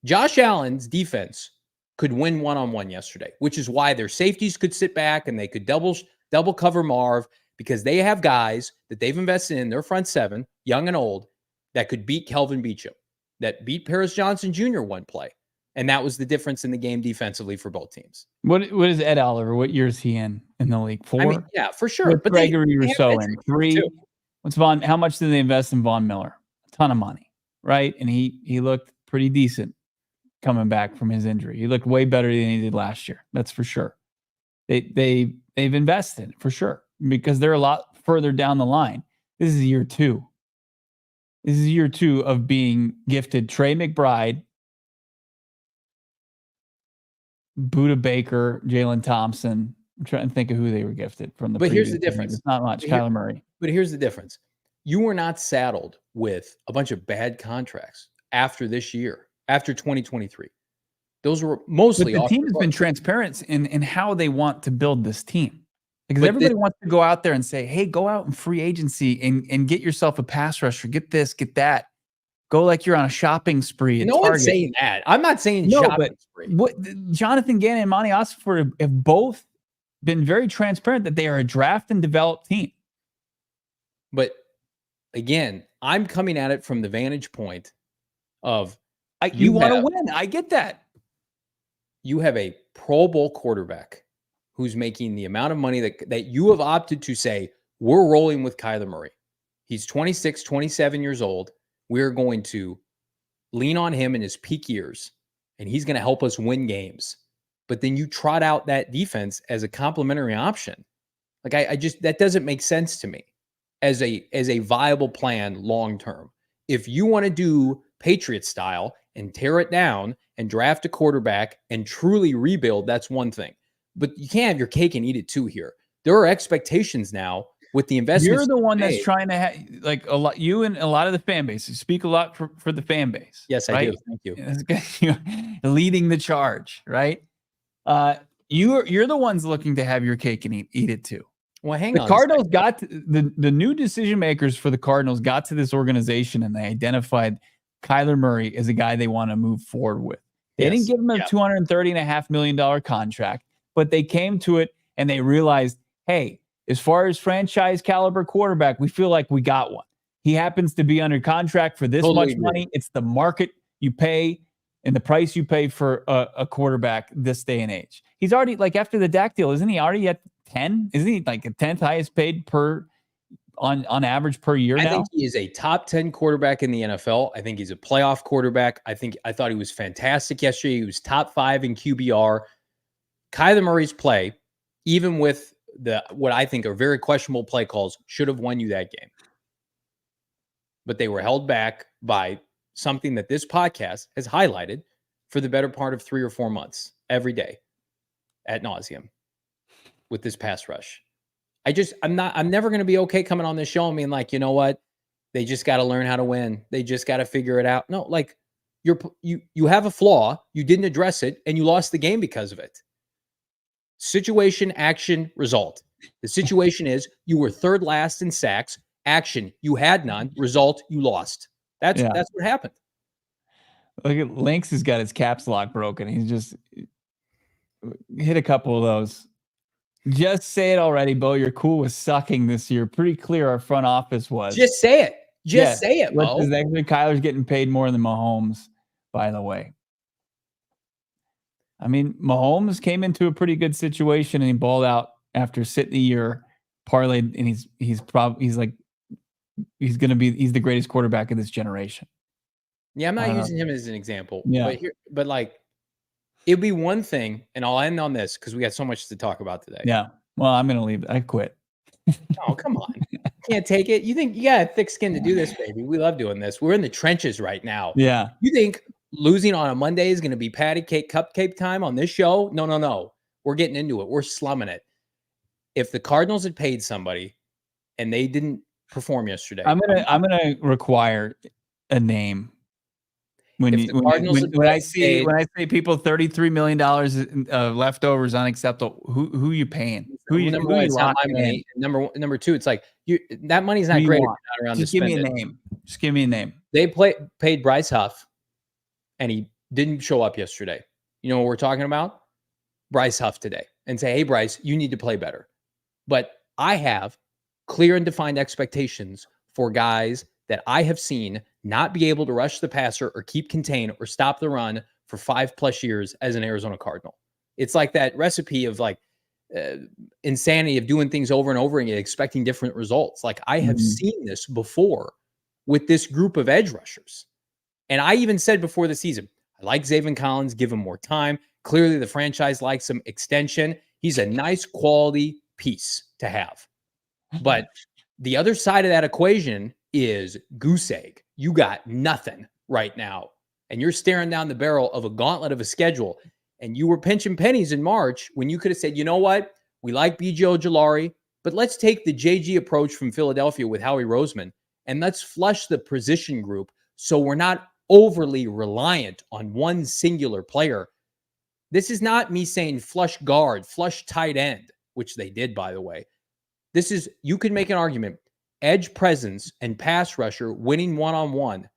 [SPEAKER 2] Josh Allen's defense could win one-on-one yesterday, which is why their safeties could sit back and they could double cover Marv, because they have guys that they've invested in their front 7, young and old, that could beat Kelvin Beachum, that beat Paris Johnson Jr. one play. And that was the difference in the game defensively for both teams.
[SPEAKER 1] What is Ed Oliver? What year is he in the league? 4?
[SPEAKER 2] I mean, yeah, for sure.
[SPEAKER 1] What's
[SPEAKER 2] but
[SPEAKER 1] Gregory Rousseau in 3. What's how much did they invest in Von Miller? A ton of money, right? And he looked pretty decent coming back from his injury. He looked way better than he did last year. That's for sure. They've invested for sure because they're a lot further down the line. This is year 2. This is year 2 of being gifted Trey McBride, Budda Baker, Jalen Thompson. I'm trying to think of who they were gifted from the.
[SPEAKER 2] But here's the difference.
[SPEAKER 1] It's not much. Kyler Murray.
[SPEAKER 2] But here's the difference. You were not saddled with a bunch of bad contracts after this year, after 2023. Those were mostly.
[SPEAKER 1] But the team has been transparent in how they want to build this team. Because everybody wants to go out there and say, hey, go out in free agency and get yourself a pass rusher. Get this, get that. Go like you're on a shopping spree.
[SPEAKER 2] No one's saying that. I'm not saying shopping spree.
[SPEAKER 1] What Jonathan Gannon and Monty Ossenford have both been very transparent that they are a draft and develop team.
[SPEAKER 2] But again, I'm coming at it from the vantage point of
[SPEAKER 1] you want to win. I get that.
[SPEAKER 2] You have a Pro Bowl quarterback who's making the amount of money that you have opted to say, we're rolling with Kyler Murray. He's 26, 27 years old. We're going to lean on him in his peak years, and he's going to help us win games. But then you trot out that defense as a complementary option. Like that doesn't make sense to me as a viable plan long term. If you want to do Patriot style and tear it down and draft a quarterback and truly rebuild, that's one thing. But you can't have your cake and eat it too here. There are expectations now with the investment.
[SPEAKER 1] You're the one that's trying to have like a lot. You and a lot of the fan base. You speak a lot for the fan base.
[SPEAKER 2] Yes,
[SPEAKER 1] right?
[SPEAKER 2] I do. Thank you.
[SPEAKER 1] You're leading the charge, right? You're the ones looking to have your cake and eat it too.
[SPEAKER 2] Well, hang on.
[SPEAKER 1] The Cardinals got the new decision makers for the Cardinals got to this organization and they identified Kyler Murray as a guy they want to move forward with. They didn't give him a $230.5 million contract, but they came to it and they realized, hey, as far as franchise caliber quarterback, we feel like we got one. He happens to be under contract for this
[SPEAKER 2] Totally
[SPEAKER 1] much
[SPEAKER 2] agree.
[SPEAKER 1] money. It's the market you pay and the price you pay for a quarterback this day and age. He's already, like, after the Dak deal, isn't he already at 10? Isn't he like a 10th highest paid on average per year now?
[SPEAKER 2] I think he is a top 10 quarterback in the NFL. I think he's a playoff quarterback. I thought he was fantastic yesterday. He was top 5 in QBR. Kyler Murray's play, even with what I think are very questionable play calls, should have won you that game. But they were held back by something that this podcast has highlighted for the better part of 3 or 4 months, every day, ad nauseum, with this pass rush. I'm never going to be okay coming on this show and being like, you know what? They just got to learn how to win. They just got to figure it out. No, like, you have a flaw, you didn't address it, and you lost the game because of it. Situation, action, result. The situation is you were third last in sacks. Action, you had none. Result, you lost. That's what happened.
[SPEAKER 1] Look at Lynx has got his caps lock broken. He's just hit a couple of those. Just say it already, Bo. You're cool with sucking this year. Pretty clear our front office was.
[SPEAKER 2] Just say it. Just say it, Bo.
[SPEAKER 1] Actually, Kyler's getting paid more than Mahomes, by the way. I mean, Mahomes came into a pretty good situation and he balled out after sitting a year, parlayed, and he's the greatest quarterback of this generation.
[SPEAKER 2] Yeah, I'm not using him as an example.
[SPEAKER 1] Yeah.
[SPEAKER 2] But like, it'd be one thing, and I'll end on this because we got so much to talk about today.
[SPEAKER 1] Yeah. Well, I'm gonna leave. I quit.
[SPEAKER 2] Oh, come on. Can't take it. You think you got a thick skin to do this, baby. We love doing this. We're in the trenches right now.
[SPEAKER 1] Yeah.
[SPEAKER 2] You think losing on a Monday is going to be patty cake cupcake time on this show? No. We're getting into it. We're slumming it. If the Cardinals had paid somebody and they didn't perform yesterday,
[SPEAKER 1] I'm gonna require a name. When I say people $33 million leftovers unacceptable, who you paying?
[SPEAKER 2] Number one, it's not my money. Number two, it's like that money's not great. Not around
[SPEAKER 1] Just give me a name. Just give me a name.
[SPEAKER 2] They paid Bryce Huff, and he didn't show up yesterday. You know what we're talking about? Bryce Huff today, and say, hey, Bryce, you need to play better. But I have clear and defined expectations for guys that I have seen not be able to rush the passer or keep contained or stop the run for 5+ years as an Arizona Cardinal. It's like that recipe of like insanity of doing things over and over again, expecting different results. Like I have seen this before with this group of edge rushers. And I even said before the season, I like Zaven Collins, give him more time. Clearly the franchise likes some extension. He's a nice quality piece to have. But the other side of that equation is goose egg. You got nothing right now. And you're staring down the barrel of a gauntlet of a schedule. And you were pinching pennies in March when you could have said, you know what? We like B.J. Ojulari, but let's take the JG approach from Philadelphia with Howie Roseman, and let's flush the position group so we're not overly reliant on one singular player. This is not me saying flush guard, flush tight end, which they did, by the way. This is, you could make an argument. Edge presence and pass rusher winning one-on-one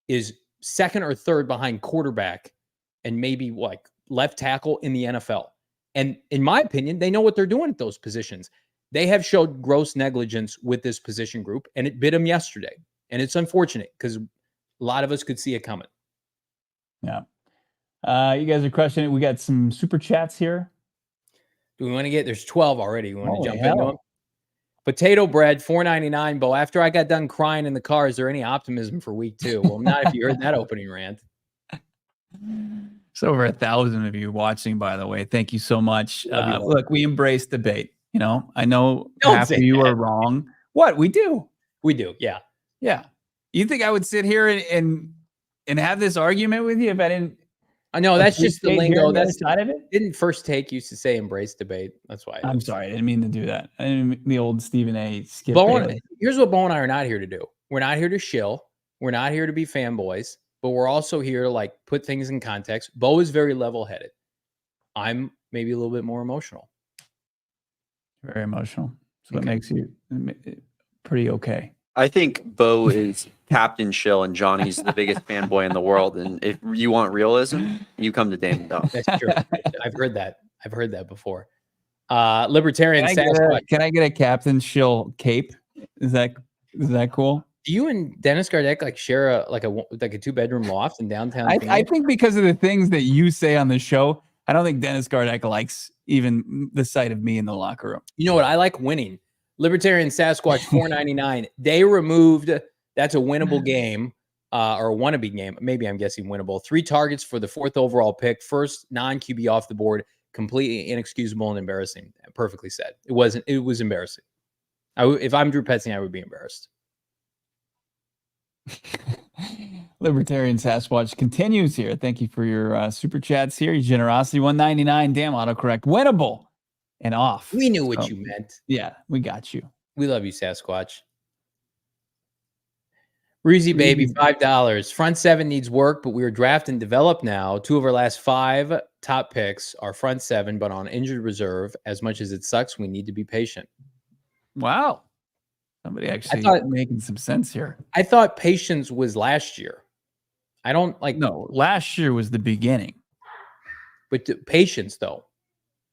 [SPEAKER 2] is second or third behind quarterback and maybe like left tackle in the NFL. And in my opinion, they know what they're doing at those positions. They have showed gross negligence with this position group, and it bit them yesterday. And it's unfortunate because a lot of us could see it coming.
[SPEAKER 1] Yeah. You guys are crushing it. We got some super chats here.
[SPEAKER 2] Do we want to get, there's 12 already. We want to jump into them? Potato bread, $4.99. Bo, after I got done crying in the car, is there any optimism for week 2? Well, not if you heard that opening rant.
[SPEAKER 1] It's over 1,000 of you watching, by the way. Thank you so much. Look, we embrace debate. You know, I know half of you are wrong. What? We do.
[SPEAKER 2] We do. Yeah.
[SPEAKER 1] Yeah. You think I would sit here and have this argument with you if I didn't?
[SPEAKER 2] I know that's just the lingo.
[SPEAKER 1] That's side of it.
[SPEAKER 2] Didn't First Take used to say embrace debate. That's why.
[SPEAKER 1] I'm sorry. I didn't mean to do that. I didn't mean the old Stephen A. Skip.
[SPEAKER 2] Here's what Bo and I are not here to do. We're not here to shill. We're not here to be fanboys, but we're also here to like put things in context. Bo is very level-headed. I'm maybe a little bit more emotional.
[SPEAKER 1] Very emotional. So what makes you pretty okay.
[SPEAKER 3] I think Bo is Captain Chill and Johnny's the biggest fanboy in the world. And if you want realism, you come to Damon Dawg.
[SPEAKER 2] That's true. I've heard that. I've heard that before. Libertarian Sasquatch.
[SPEAKER 1] Can I get a Captain Shill cape? Is that cool?
[SPEAKER 2] Do you and Dennis Gardeck like share a 2-bedroom loft in downtown?
[SPEAKER 1] I think because of the things that you say on the show, I don't think Dennis Gardeck likes even the sight of me in the locker room.
[SPEAKER 2] You know what? I like winning. Libertarian Sasquatch $4.99. They removed. That's a winnable game, or a wannabe game. Maybe I'm guessing winnable. 3 targets for the 4th overall pick. First non-QB off the board. Completely inexcusable and embarrassing. Perfectly said. It wasn't. It was embarrassing. If I'm Drew Petzing, I would be embarrassed.
[SPEAKER 1] Libertarian Sasquatch continues here. Thank you for your super chats here. Your generosity. $1.99. Damn, autocorrect. Winnable and off.
[SPEAKER 2] We knew what you meant.
[SPEAKER 1] Yeah, we got you.
[SPEAKER 2] We love you, Sasquatch. Breezy baby, $5. Front 7 needs work, but we are draft and develop now. 2 of our last 5 top picks are front 7, but on injured reserve. As much as it sucks, we need to be patient.
[SPEAKER 1] Wow. Somebody actually making some sense here.
[SPEAKER 2] I thought patience was last year. I don't like.
[SPEAKER 1] No, last year was the beginning.
[SPEAKER 2] But patience, though.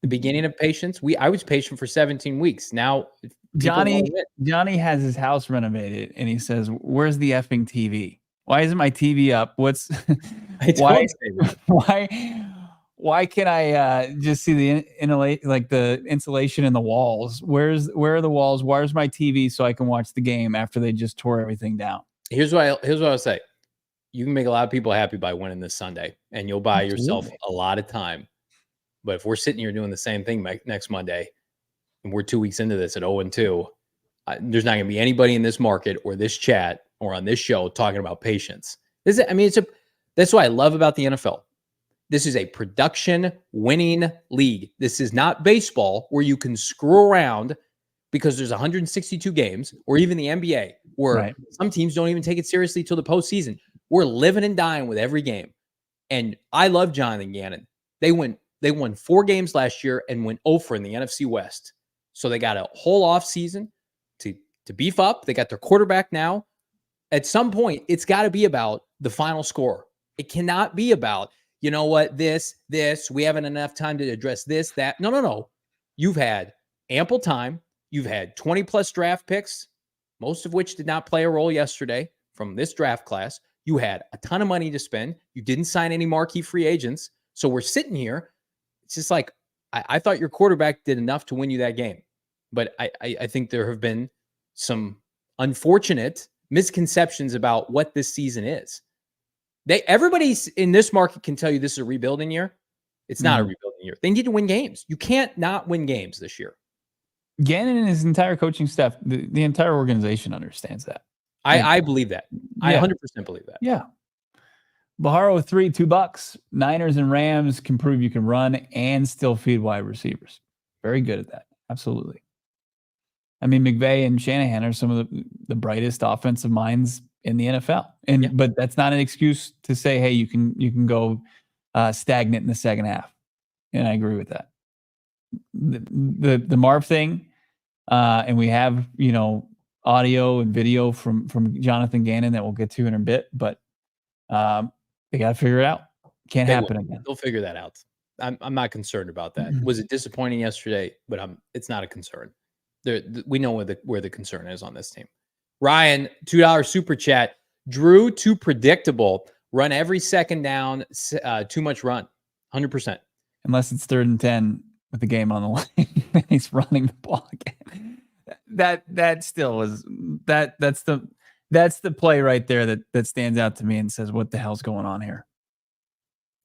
[SPEAKER 2] The beginning of patience. I was patient for 17 weeks. Now,
[SPEAKER 1] Johnny has his house renovated, and he says, "Where's the effing TV? Why isn't my TV up? What's why can't I just see the insulation in the walls? Where are the walls? Where's my TV so I can watch the game after they just tore everything down?"
[SPEAKER 2] Here's what I'll say. You can make a lot of people happy by winning this Sunday, and you'll buy yourself a lot of time. But if we're sitting here doing the same thing next Monday, and we're 2 weeks into this at 0-2, there's not going to be anybody in this market or this chat or on this show talking about patience. That's what I love about the NFL. This is a production winning league. This is not baseball where you can screw around because there's 162 games, or even the NBA where some teams don't even take it seriously till the postseason. We're living and dying with every game. And I love Jonathan Gannon. They won 4 games last year and went 0 in the NFC West. So they got a whole offseason to beef up. They got their quarterback now. At some point, it's got to be about the final score. It cannot be about, you know what, this, we haven't enough time to address this, that. No. You've had ample time. You've had 20-plus draft picks, most of which did not play a role yesterday from this draft class. You had a ton of money to spend. You didn't sign any marquee free agents. So we're sitting here. It's just like, I thought your quarterback did enough to win you that game. But I think there have been some unfortunate misconceptions about what this season is. Everybody in this market can tell you this is a rebuilding year. It's not a rebuilding year. They need to win games. You can't not win games this year.
[SPEAKER 1] Gannon and his entire coaching staff, the entire organization understands that.
[SPEAKER 2] I believe that. I 100% believe that.
[SPEAKER 1] Yeah. Baharo 3, $2. Niners and Rams can prove you can run and still feed wide receivers. Very good at that. Absolutely. I mean, McVay and Shanahan are some of the brightest offensive minds in the NFL. But that's not an excuse to say, hey, you can go stagnant in the second half. And I agree with that. The Marv thing, and we have, audio and video from Jonathan Gannon that we'll get to in a bit, but they got to figure it out. Can't happen again.
[SPEAKER 2] They'll figure that out. I'm not concerned about that. Was it disappointing yesterday? But it's not a concern. We know where the concern is on this team. Ryan, $2 super chat. Drew, too predictable. Run every second down. Too much run. 100%.
[SPEAKER 1] Unless it's 3rd and 10 with the game on the line. He's running the ball again. That still is that's the play right there that stands out to me and says, what the hell's going on here?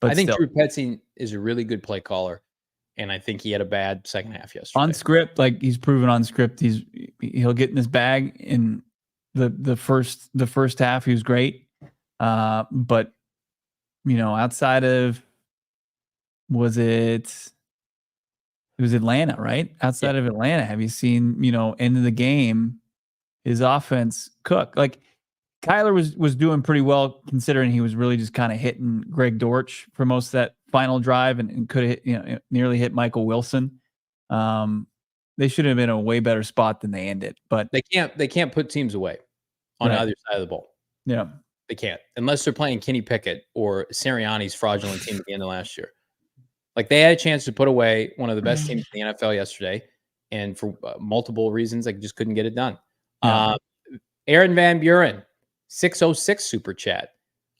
[SPEAKER 1] But
[SPEAKER 2] I think Drew Petzing is a really good play caller, and I think he had a bad second half yesterday.
[SPEAKER 1] On script, like he's proven on script, he'll get in his bag in the first half. He was great, but outside of it was Atlanta, right? Outside of Atlanta, have you seen end of the game his offense cook? Like Kyler was doing pretty well considering he was really just kind of hitting Greg Dortch for most of that final drive and could have nearly hit Michael Wilson. They should have been in a way better spot than they ended, but
[SPEAKER 2] they can't put teams away on either side of the ball.
[SPEAKER 1] Yeah,
[SPEAKER 2] they can't unless they're playing Kenny Pickett or Sirianni's fraudulent team at the end of last year. Like they had a chance to put away one of the best teams in the NFL yesterday, and for multiple reasons, like just couldn't get it done.
[SPEAKER 1] Yeah.
[SPEAKER 2] Aaron Van Buren, 606 super chat.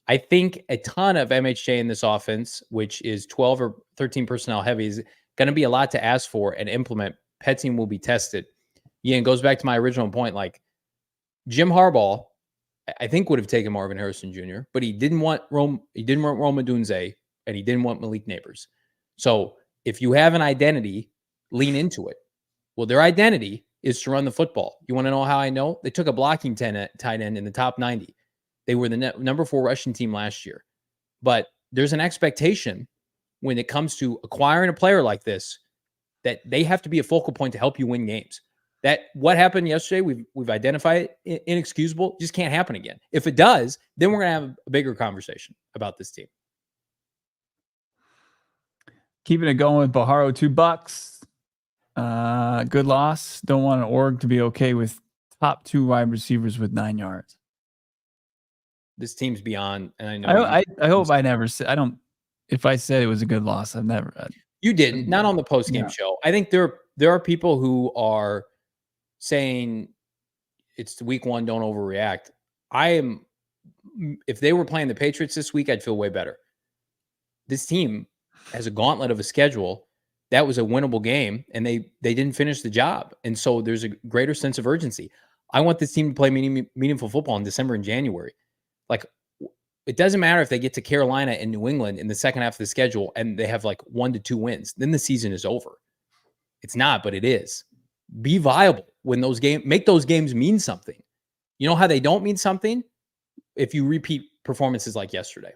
[SPEAKER 2] I think a ton of MHJ in this offense, which is 12 or 13 personnel heavy, is going to be a lot to ask for and implement. Petzing will be tested. Yeah, and goes back to my original point. Like Jim Harbaugh, I think would have taken Marvin Harrison Jr., but he didn't want Rome Odunze, and he didn't want Malik Neighbors. So if you have an identity, lean into it. Well, their identity is to run the football. You want to know how I know? They took a blocking tight end in the top 90. They were the number 4 rushing team last year. But there's an expectation when it comes to acquiring a player like this that they have to be a focal point to help you win games. That what happened yesterday, we've identified it inexcusable, just can't happen again. If it does, then we're going to have a bigger conversation about this team.
[SPEAKER 1] Keeping it going with Baharo, $2. Good loss. Don't want an org to be okay with top 2 wide receivers with 9 yards.
[SPEAKER 2] This team's beyond, and I know.
[SPEAKER 1] I hope I never said. I don't. If I said it was a good loss, I've never.
[SPEAKER 2] You didn't. Not on the post game show. I think there are people who are saying it's week 1. Don't overreact. If they were playing the Patriots this week, I'd feel way better. This team has a gauntlet of a schedule. That was a winnable game, and they didn't finish the job. And so there's a greater sense of urgency. I want this team to play meaningful football in December and January. Like, it doesn't matter if they get to Carolina and New England in the second half of the schedule and they have like 1 to 2 wins. Then the season is over. It's not, but it is. Be viable when those games, make those games mean something. You know how they don't mean something? If you repeat performances like yesterday.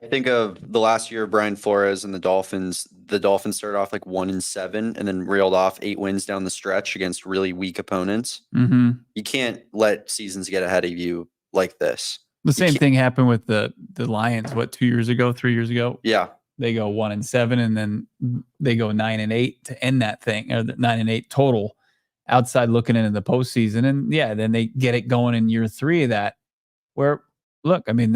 [SPEAKER 3] I think of the last year of Brian Flores and the Dolphins. The Dolphins started off like 1-7 and then reeled off 8 wins down the stretch against really weak opponents.
[SPEAKER 1] Mm-hmm.
[SPEAKER 3] You can't let seasons get ahead of you like this.
[SPEAKER 1] The same thing happened with the Lions. What, 3 years ago?
[SPEAKER 3] Yeah,
[SPEAKER 1] they go 1-7 and then they go 9-8 to end that thing, or 9-8 total. Outside looking into the postseason, and then they get it going in year 3 of that. Where, look, I mean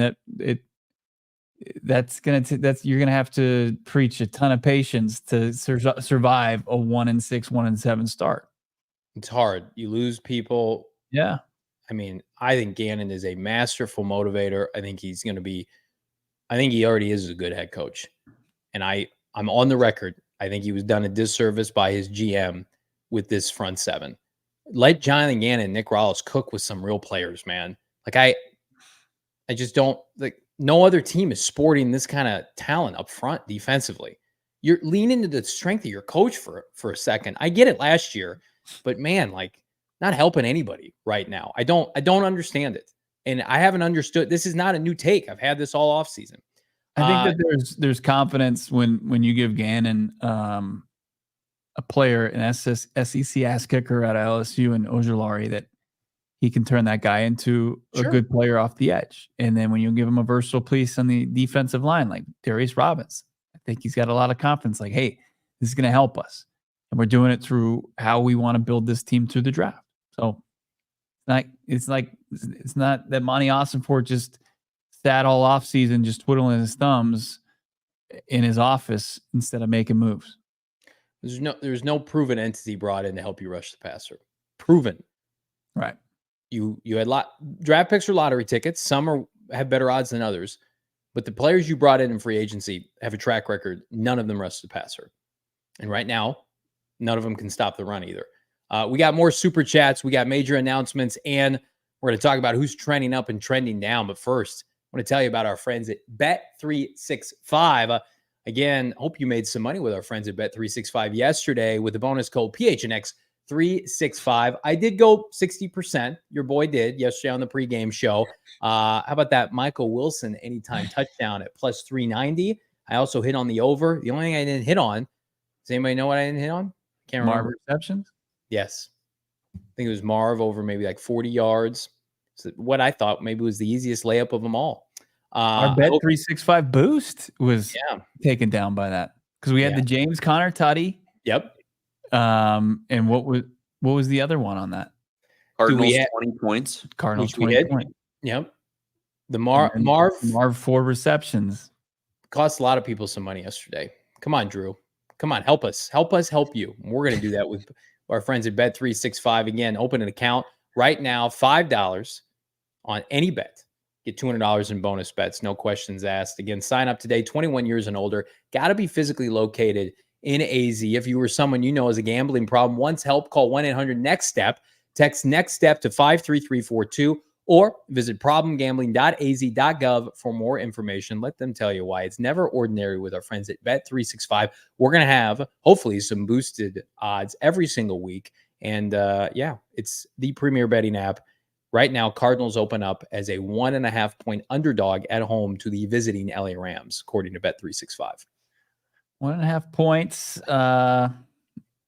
[SPEAKER 1] you're gonna have to preach a ton of patience to survive a 1-6, 1-7 start.
[SPEAKER 2] It's hard. You lose people.
[SPEAKER 1] Yeah.
[SPEAKER 2] I mean, I think Gannon is a masterful motivator. I think he already is a good head coach. And I'm on the record. I think he was done a disservice by his GM with this front 7. Let Jonathan Gannon and Nick Rallis cook with some real players, man. Like I just don't like. No other team is sporting this kind of talent up front defensively. You're leaning into the strength of your coach for a second. I get it last year, but man, like not helping anybody right now. I don't understand it. And I haven't understood. This is not a new take. I've had this all off season.
[SPEAKER 1] I think that there's confidence when you give Gannon a player, an SEC ass kicker out of LSU and Ojulari, that he can turn that guy into a good player off the edge. And then when you give him a versatile piece on the defensive line, like Darius Robbins, I think he's got a lot of confidence. Like, hey, this is going to help us. And we're doing it through how we want to build this team through the draft. So it's not that Monty Ossenfort just sat all off season, just twiddling his thumbs in his office instead of making moves.
[SPEAKER 2] There's no proven entity brought in to help you rush the passer. Proven.
[SPEAKER 1] Right.
[SPEAKER 2] You had draft picks or lottery tickets. Some have better odds than others, but the players you brought in free agency have a track record. None of them rush the passer, and right now, none of them can stop the run either. We got more super chats. We got major announcements, and we're going to talk about who's trending up and trending down. But first, I want to tell you about our friends at Bet365. Again, hope you made some money with our friends at Bet365 yesterday with the bonus code PHNX. 365. I did go 60%. Your boy did yesterday on the pregame show. How about that Michael Wilson anytime touchdown at plus 390? I also hit on the over. The only thing I didn't hit on, does anybody know what I didn't hit on? Can't remember.
[SPEAKER 1] Marv receptions?
[SPEAKER 2] Yes. I think it was Marv over maybe like 40 yards. So what I thought maybe was the easiest layup of them all.
[SPEAKER 1] Our Bet365 boost was taken down by that because we had the James Conner tutty.
[SPEAKER 2] Yep.
[SPEAKER 1] And what was the other one on that?
[SPEAKER 3] Cardinals 20 points.
[SPEAKER 1] Cardinals 20 points.
[SPEAKER 2] Yep. The Marv
[SPEAKER 1] 4 receptions.
[SPEAKER 2] cost a lot of people some money yesterday. Come on, Drew. Come on, help us. Help us help you. We're going to do that with our friends at Bet365. Again, open an account right now, $5 on any bet. Get $200 in bonus bets, no questions asked. Again, sign up today, 21 years and older. Got to be physically located in AZ. If you were someone you know has a gambling problem, wants help, call 1-800-NEXT-STEP. Text NEXT STEP to 53342 or visit problemgambling.az.gov for more information. Let them tell you why it's never ordinary with our friends at Bet365. We're going to have, hopefully, some boosted odds every single week. And yeah, it's the premier betting app. Right now, Cardinals open up as a 1.5-point underdog at home to the visiting LA Rams, according to Bet365.
[SPEAKER 1] 1.5 points.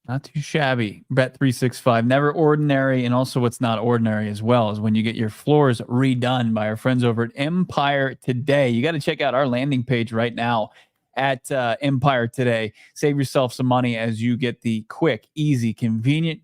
[SPEAKER 1] Not too shabby. Bet365, never ordinary. And also what's not ordinary as well is when you get your floors redone by our friends over at Empire Today. You got to check out our landing page right now at Empire Today. Save yourself some money as you get the quick, easy, convenient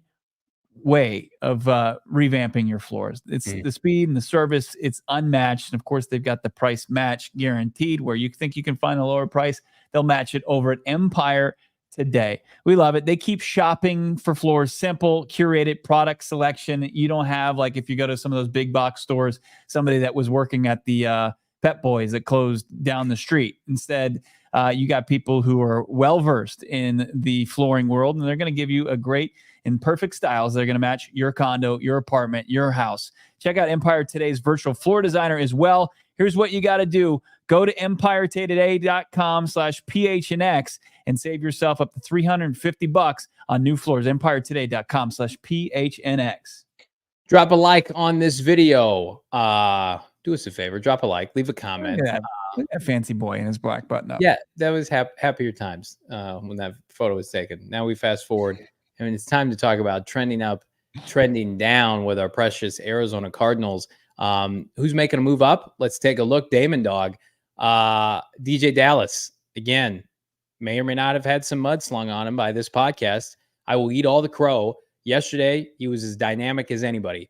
[SPEAKER 1] way of revamping your floors. It's the speed and the service. It's unmatched. And of course, they've got the price match guaranteed, where you think you can find a lower price, they'll match it over at Empire Today. We love it. They keep shopping for floors simple, curated product selection. You don't have, like, if you go to some of those big box stores, somebody that was working at the Pep Boys that closed down the street. Instead, you got people who are well-versed in the flooring world, and they're going to give you a great and perfect styles that are going to match your condo, your apartment, your house. Check out Empire Today's virtual floor designer as well. Here's what you got to do. Go to EmpireToday.com/PHNX and save yourself up to $350 on new floors. EmpireToday.com/PHNX.
[SPEAKER 2] Drop a like on this video. Do us a favor. Drop a like. Leave a comment.
[SPEAKER 1] Look at that fancy boy in his black button up.
[SPEAKER 2] Yeah, that was happier times when that photo was taken. Now we fast forward. I mean, it's time to talk about trending up, trending down with our precious Arizona Cardinals. Who's making a move up? Let's take a look. Damon, Dawg. DJ Dallas, again, may or may not have had some mud slung on him by this podcast. I will eat all the crow. Yesterday, he was as dynamic as anybody.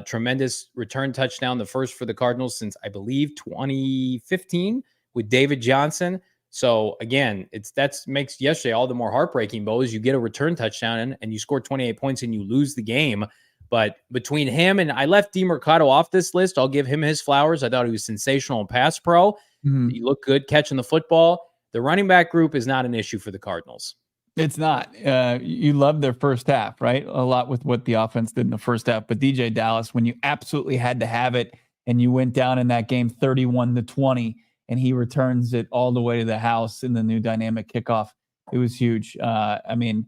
[SPEAKER 2] Tremendous return touchdown, the first for the Cardinals since, I believe, 2015 with David Johnson. So again, that makes yesterday all the more heartbreaking, Bo, is you get a return touchdown and you score 28 points and you lose the game. But between him and I left DeMercado off this list, I'll give him his flowers. I thought he was sensational in pass pro. Mm-hmm. He looked good catching the football. The running back group is not an issue for the Cardinals.
[SPEAKER 1] It's not. You love their first half, right? A lot with what the offense did in the first half. But DJ Dallas, when you absolutely had to have it and you went down in that game 31-20, and he returns it all the way to the house in the new dynamic kickoff, it was huge. I mean,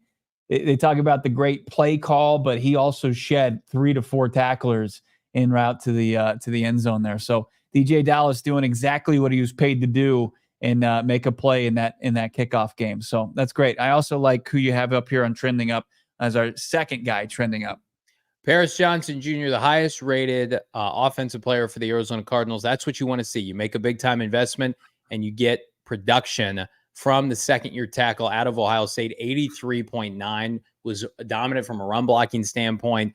[SPEAKER 1] they talk about the great play call, but he also shed 3 to 4 tacklers en route to the end zone there. So DJ Dallas doing exactly what he was paid to do and make a play in that kickoff game. So that's great. I also like who you have up here on trending up as our second guy trending up.
[SPEAKER 2] Paris Johnson Jr., the highest rated offensive player for the Arizona Cardinals. That's what you want to see. You make a big time investment and you get production from the second-year tackle out of Ohio State. 83.9, was dominant from a run blocking standpoint.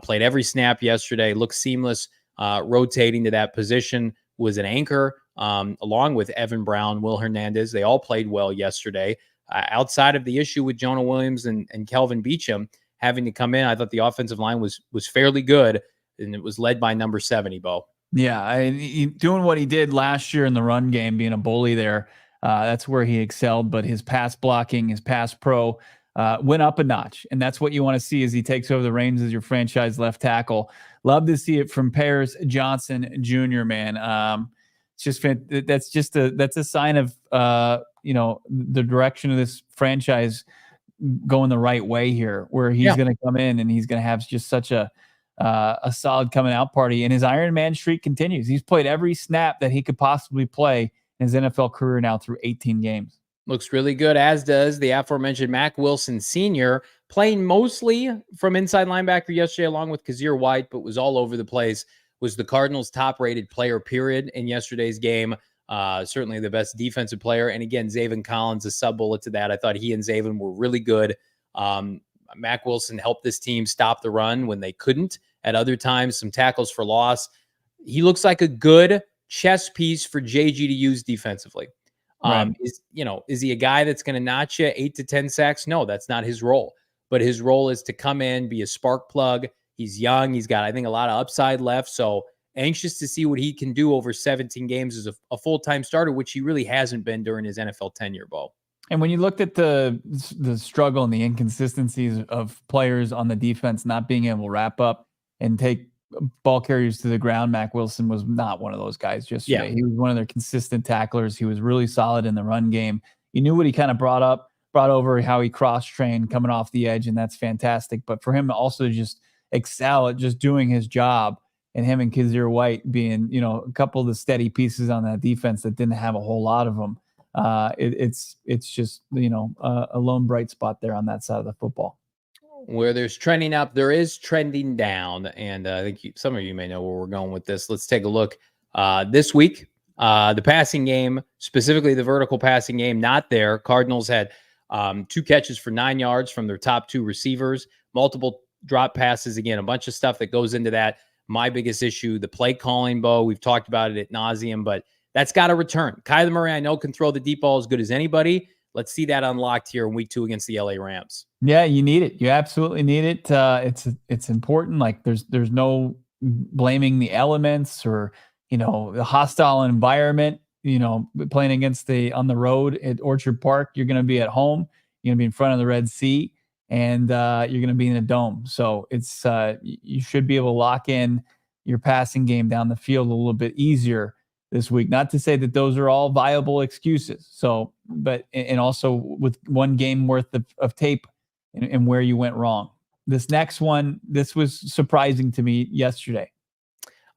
[SPEAKER 2] Played every snap yesterday. Looked seamless, rotating to that position. Was an anchor along with Evan Brown, Will Hernandez. They all played well yesterday. Outside of the issue with Jonah Williams and Kelvin Beachum having to come in, I thought the offensive line was fairly good, and it was led by number 70, Bo.
[SPEAKER 1] Yeah, doing what he did last year in the run game, being a bully there. That's where he excelled, but his pass blocking, his pass pro went up a notch. And that's what you want to see as he takes over the reins as your franchise left tackle. Love to see it from Paris Johnson Jr., man. It's just, that's a sign of, the direction of this franchise going the right way here, where he's going to come in and he's going to have just such a solid coming out party. And his Iron Man streak continues. He's played every snap that he could possibly play in his NFL career now through 18 games.
[SPEAKER 2] Looks really good, as does the aforementioned Mack Wilson Sr., playing mostly from inside linebacker yesterday along with Kazir White, but was all over the place. Was the Cardinals' top-rated player, period, in yesterday's game. Certainly the best defensive player. And again, Zaven Collins, a sub-bullet to that. I thought he and Zaven were really good. Mack Wilson helped this team stop the run when they couldn't. At other times, some tackles for loss. He looks like a good chess piece for JG to use defensively.
[SPEAKER 1] Right.
[SPEAKER 2] Is he a guy that's going to notch you 8 to 10 sacks? No, that's not his role. But his role is to come in, be a spark plug. He's young. He's got, I think, a lot of upside left. So anxious to see what he can do over 17 games as a full-time starter, which he really hasn't been during his NFL tenure, Bo.
[SPEAKER 1] And when you looked at the struggle and the inconsistencies of players on the defense not being able to wrap up and take ball carriers to the ground, Mac Wilson was not one of those guys yesterday.
[SPEAKER 2] Yeah.
[SPEAKER 1] He was one of their consistent tacklers. He was really solid in the run game. You knew what he kind of brought over, how he cross-trained coming off the edge, and that's fantastic. But for him to also just excel at just doing his job, and him and Kazir White being, a couple of the steady pieces on that defense that didn't have a whole lot of them. It's just, a lone bright spot there on that side of the football.
[SPEAKER 2] Where there's trending up, there is trending down. And I think some of you may know where we're going with this. Let's take a look. This week, the passing game, specifically the vertical passing game, not there. Cardinals had 2 catches for 9 yards from their top 2 receivers, multiple drop passes. Again, a bunch of stuff that goes into that. My biggest issue, the play calling, Bo. We've talked about it ad nauseum, but that's got to return. Kyler Murray, I know, can throw the deep ball as good as anybody. Let's see that unlocked here in week 2 against the LA Rams.
[SPEAKER 1] Yeah, you need it. You absolutely need it. It's important. Like there's no blaming the elements or, the hostile environment, playing against on the road at Orchard Park. You're going to be at home. You're going to be in front of the Red Sea, and you're going to be in a dome. So it's you should be able to lock in your passing game down the field a little bit easier this week. Not to say that those are all viable excuses. So, and also with one game worth of tape and where you went wrong. This next one, this was surprising to me yesterday.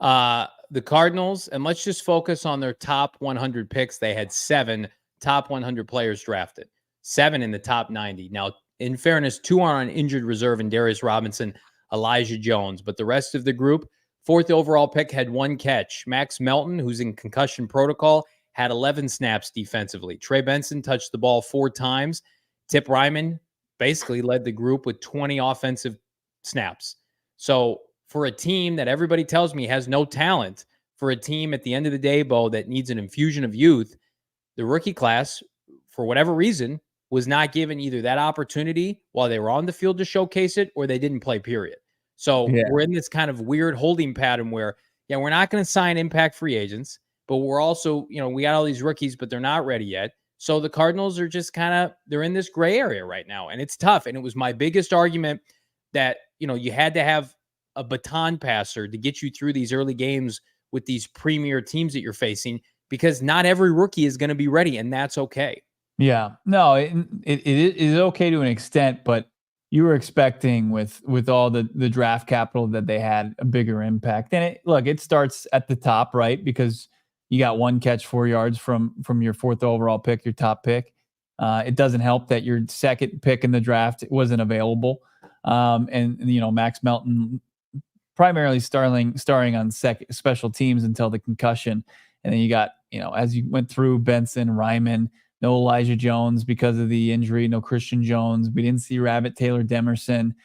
[SPEAKER 2] The Cardinals, and let's just focus on their top 100 picks. They had 7 top 100 players drafted, 7 in the top 90. Now, in fairness, 2 are on injured reserve in Darius Robinson, Elijah Jones, but the rest of the group, 4th overall pick, had 1 catch. Max Melton, who's in concussion protocol, had 11 snaps defensively. Trey Benson touched the ball 4 times. Tip Ryman basically led the group with 20 offensive snaps. So for a team that everybody tells me has no talent, for a team at the end of the day, Bo, that needs an infusion of youth, the rookie class, for whatever reason, was not given either that opportunity while they were on the field to showcase it, or they didn't play, period. So we're in this kind of weird holding pattern where, we're not going to sign impact free agents, but we're also, we got all these rookies, but they're not ready yet. So the Cardinals are just they're in this gray area right now, and it's tough. And it was my biggest argument that, you had to have a baton passer to get you through these early games with these premier teams that you're facing, because not every rookie is going to be ready, and that's okay.
[SPEAKER 1] Yeah, no, it is okay to an extent, but you were expecting with all the draft capital that they had a bigger impact. And it starts at the top, right? Because you got 1 catch, 4 yards from your 4th overall pick, your top pick. It doesn't help that your 2nd pick in the draft wasn't available. And Max Melton primarily starring on special teams until the concussion. And then you got, as you went through, Benson, Ryman, no Elijah Jones because of the injury, no Christian Jones. We didn't see Rabbit Taylor Demerson.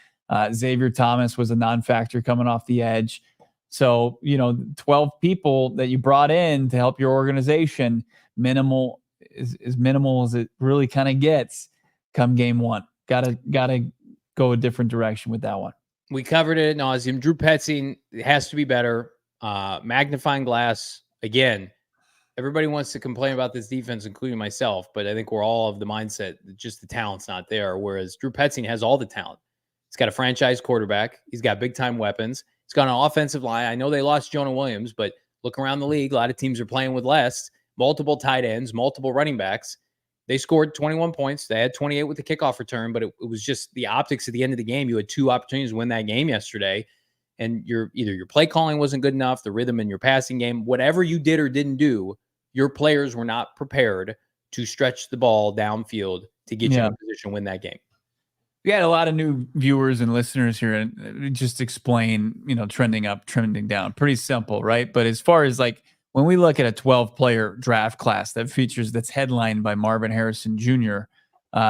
[SPEAKER 1] Xavier Thomas was a non-factor coming off the edge. So, 12 people that you brought in to help your organization, minimal as minimal as it really kind of gets come game 1. Gotta go a different direction with that one.
[SPEAKER 2] We covered it ad nauseum. Drew Petzing has to be better. Magnifying glass, again, everybody wants to complain about this defense, including myself, but I think we're all of the mindset that just the talent's not there, whereas Drew Petzing has all the talent. He's got a franchise quarterback. He's got big-time weapons. He's got an offensive line. I know they lost Jonah Williams, but look around the league. A lot of teams are playing with less. Multiple tight ends, multiple running backs. They scored 21 points. They had 28 with the kickoff return, but it was just the optics at the end of the game. You had 2 opportunities to win that game yesterday, and either your play calling wasn't good enough, the rhythm in your passing game, whatever you did or didn't do, your players were not prepared to stretch the ball downfield to get you in a position to win that game.
[SPEAKER 1] We had a lot of new viewers and listeners here, and just explain, trending up, trending down. Pretty simple, right? But as far as when we look at a 12-player draft class that's headlined by Marvin Harrison Jr.,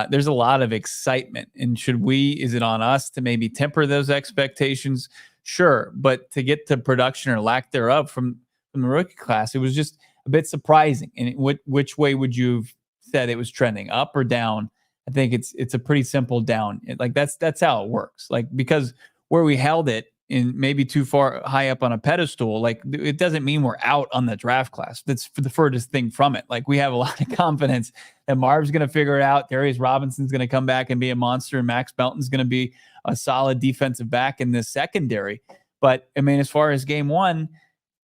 [SPEAKER 1] there's a lot of excitement. And is it on us to maybe temper those expectations? Sure. But to get to production or lack thereof from the rookie class, it was just a bit surprising. And which way would you have said it was trending, up or down? I think it's a pretty simple down. Like that's how it works. Like, because where we held it in maybe too far high up on a pedestal, like it doesn't mean we're out on the draft class. That's the furthest thing from it. Like, we have a lot of confidence that Marv's going to figure it out. Darius Robinson's going to come back and be a monster, and Max Belton's going to be a solid defensive back in this secondary. But I mean, as far as game one,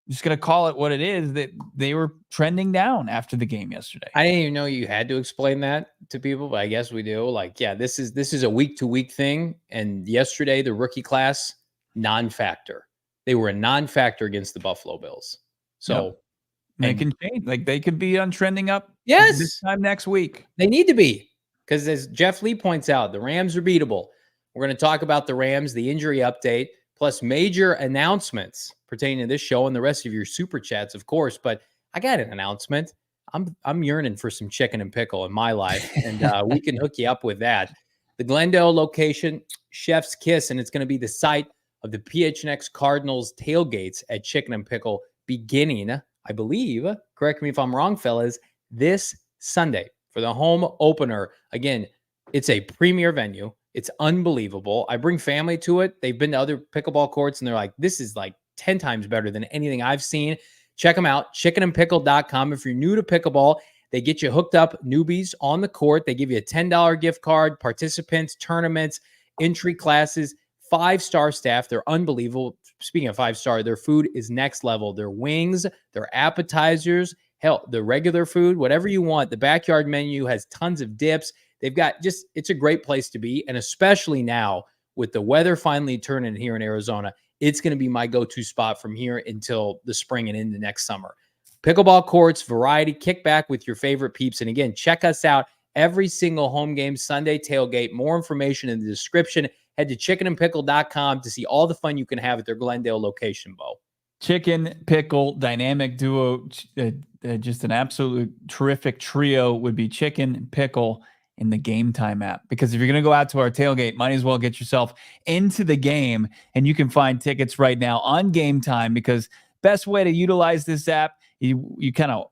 [SPEAKER 1] I'm just going to call it what it is, that they were trending down after the game yesterday.
[SPEAKER 2] I didn't even know you had to explain that to people, but I guess we do. Like, yeah, this is a week-to-week thing. And yesterday, the rookie class, non-factor. They were a non-factor against the Buffalo Bills. So
[SPEAKER 1] they can change. Like, they could be on trending up this time next week.
[SPEAKER 2] They need to be, because as Jeff Lee points out, the Rams are beatable. We're going to talk about the Rams, the injury update, plus major announcements pertaining to this show and the rest of your super chats, of course. But I got an announcement. I'm yearning for some chicken and pickle in my life, and we can hook you up with that. The Glendale location, chef's kiss, and it's going to be the site of the PHNX Cardinals tailgates at Chicken and Pickle, beginning, I believe, correct me if I'm wrong, fellas, this Sunday for the home opener. Again, it's a premier venue. It's unbelievable. I bring family to it. They've been to other pickleball courts, and they're like, this is like 10 times better than anything I've seen. Check them out, chickenandpickle.com. If you're new to pickleball, they get you hooked up, newbies on the court. They give you a $10 gift card, participants, tournaments, entry classes, 5-star staff. They're unbelievable. Speaking of 5-star, their food is next level. Their wings, their appetizers, hell, the regular food, whatever you want. The backyard menu has tons of dips. They've got it's a great place to be. And especially now with the weather finally turning here in Arizona, it's going to be my go-to spot from here until the spring and into next summer. Pickleball courts, variety, kick back with your favorite peeps. And again, check us out every single home game, Sunday tailgate. More information in the description. Head to chickenandpickle.com to see all the fun you can have at their Glendale location, Bo.
[SPEAKER 1] Chicken, pickle, dynamic duo, just an absolute terrific trio would be chicken, pickle, in the Game Time app. Because if you're going to go out to our tailgate, might as well get yourself into the game. And you can find tickets right now on Game Time, because best way to utilize this app, you kind of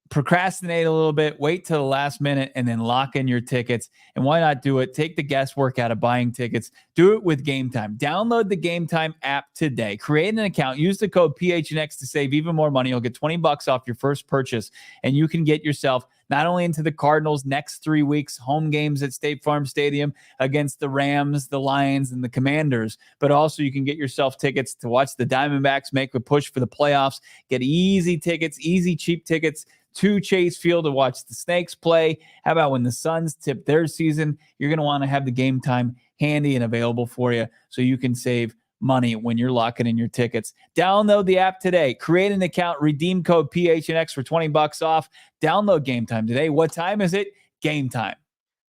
[SPEAKER 1] procrastinate a little bit, wait till the last minute, and then lock in your tickets. And why not do it? Take the guesswork out of buying tickets. Do it with Game Time. Download the Game Time app today. Create an account. Use the code PHNX to save even more money. You'll get $20 off your first purchase, and you can get yourself not only into the Cardinals next 3 weeks, home games at State Farm Stadium against the Rams, the Lions, and the Commanders, but also you can get yourself tickets to watch the Diamondbacks make a push for the playoffs. Get easy tickets, easy cheap tickets to Chase Field to watch the Snakes play. How about when the Suns tip their season? You're going to want to have the Game Time handy and available for you so you can save money when you're locking in your tickets. Download the app today. Create an account. Redeem code PHNX for $20 off. Download Game Time today. What time is it? Game Time.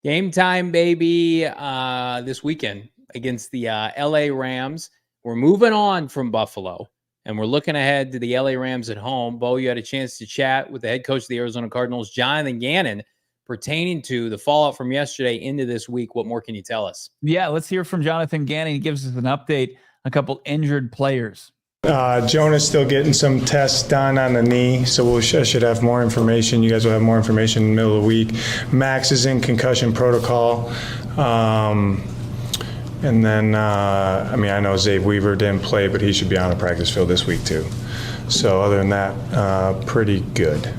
[SPEAKER 2] Game time, baby. This weekend against the LA Rams. We're moving on from Buffalo, and we're looking ahead to the LA Rams at home. Bo, you had a chance to chat with the head coach of the Arizona Cardinals, Jonathan Gannon, pertaining to the fallout from yesterday into this week. What more can you tell us?
[SPEAKER 1] Yeah, let's hear from Jonathan Gannon. He gives us an update, a couple injured players.
[SPEAKER 4] Jonah's still getting some tests done on the knee, so I should have more information. You guys will have more information in the middle of the week. Max is in concussion protocol. And then, I know Zave Weaver didn't play, but he should be on the practice field this week too. So other than that, pretty good.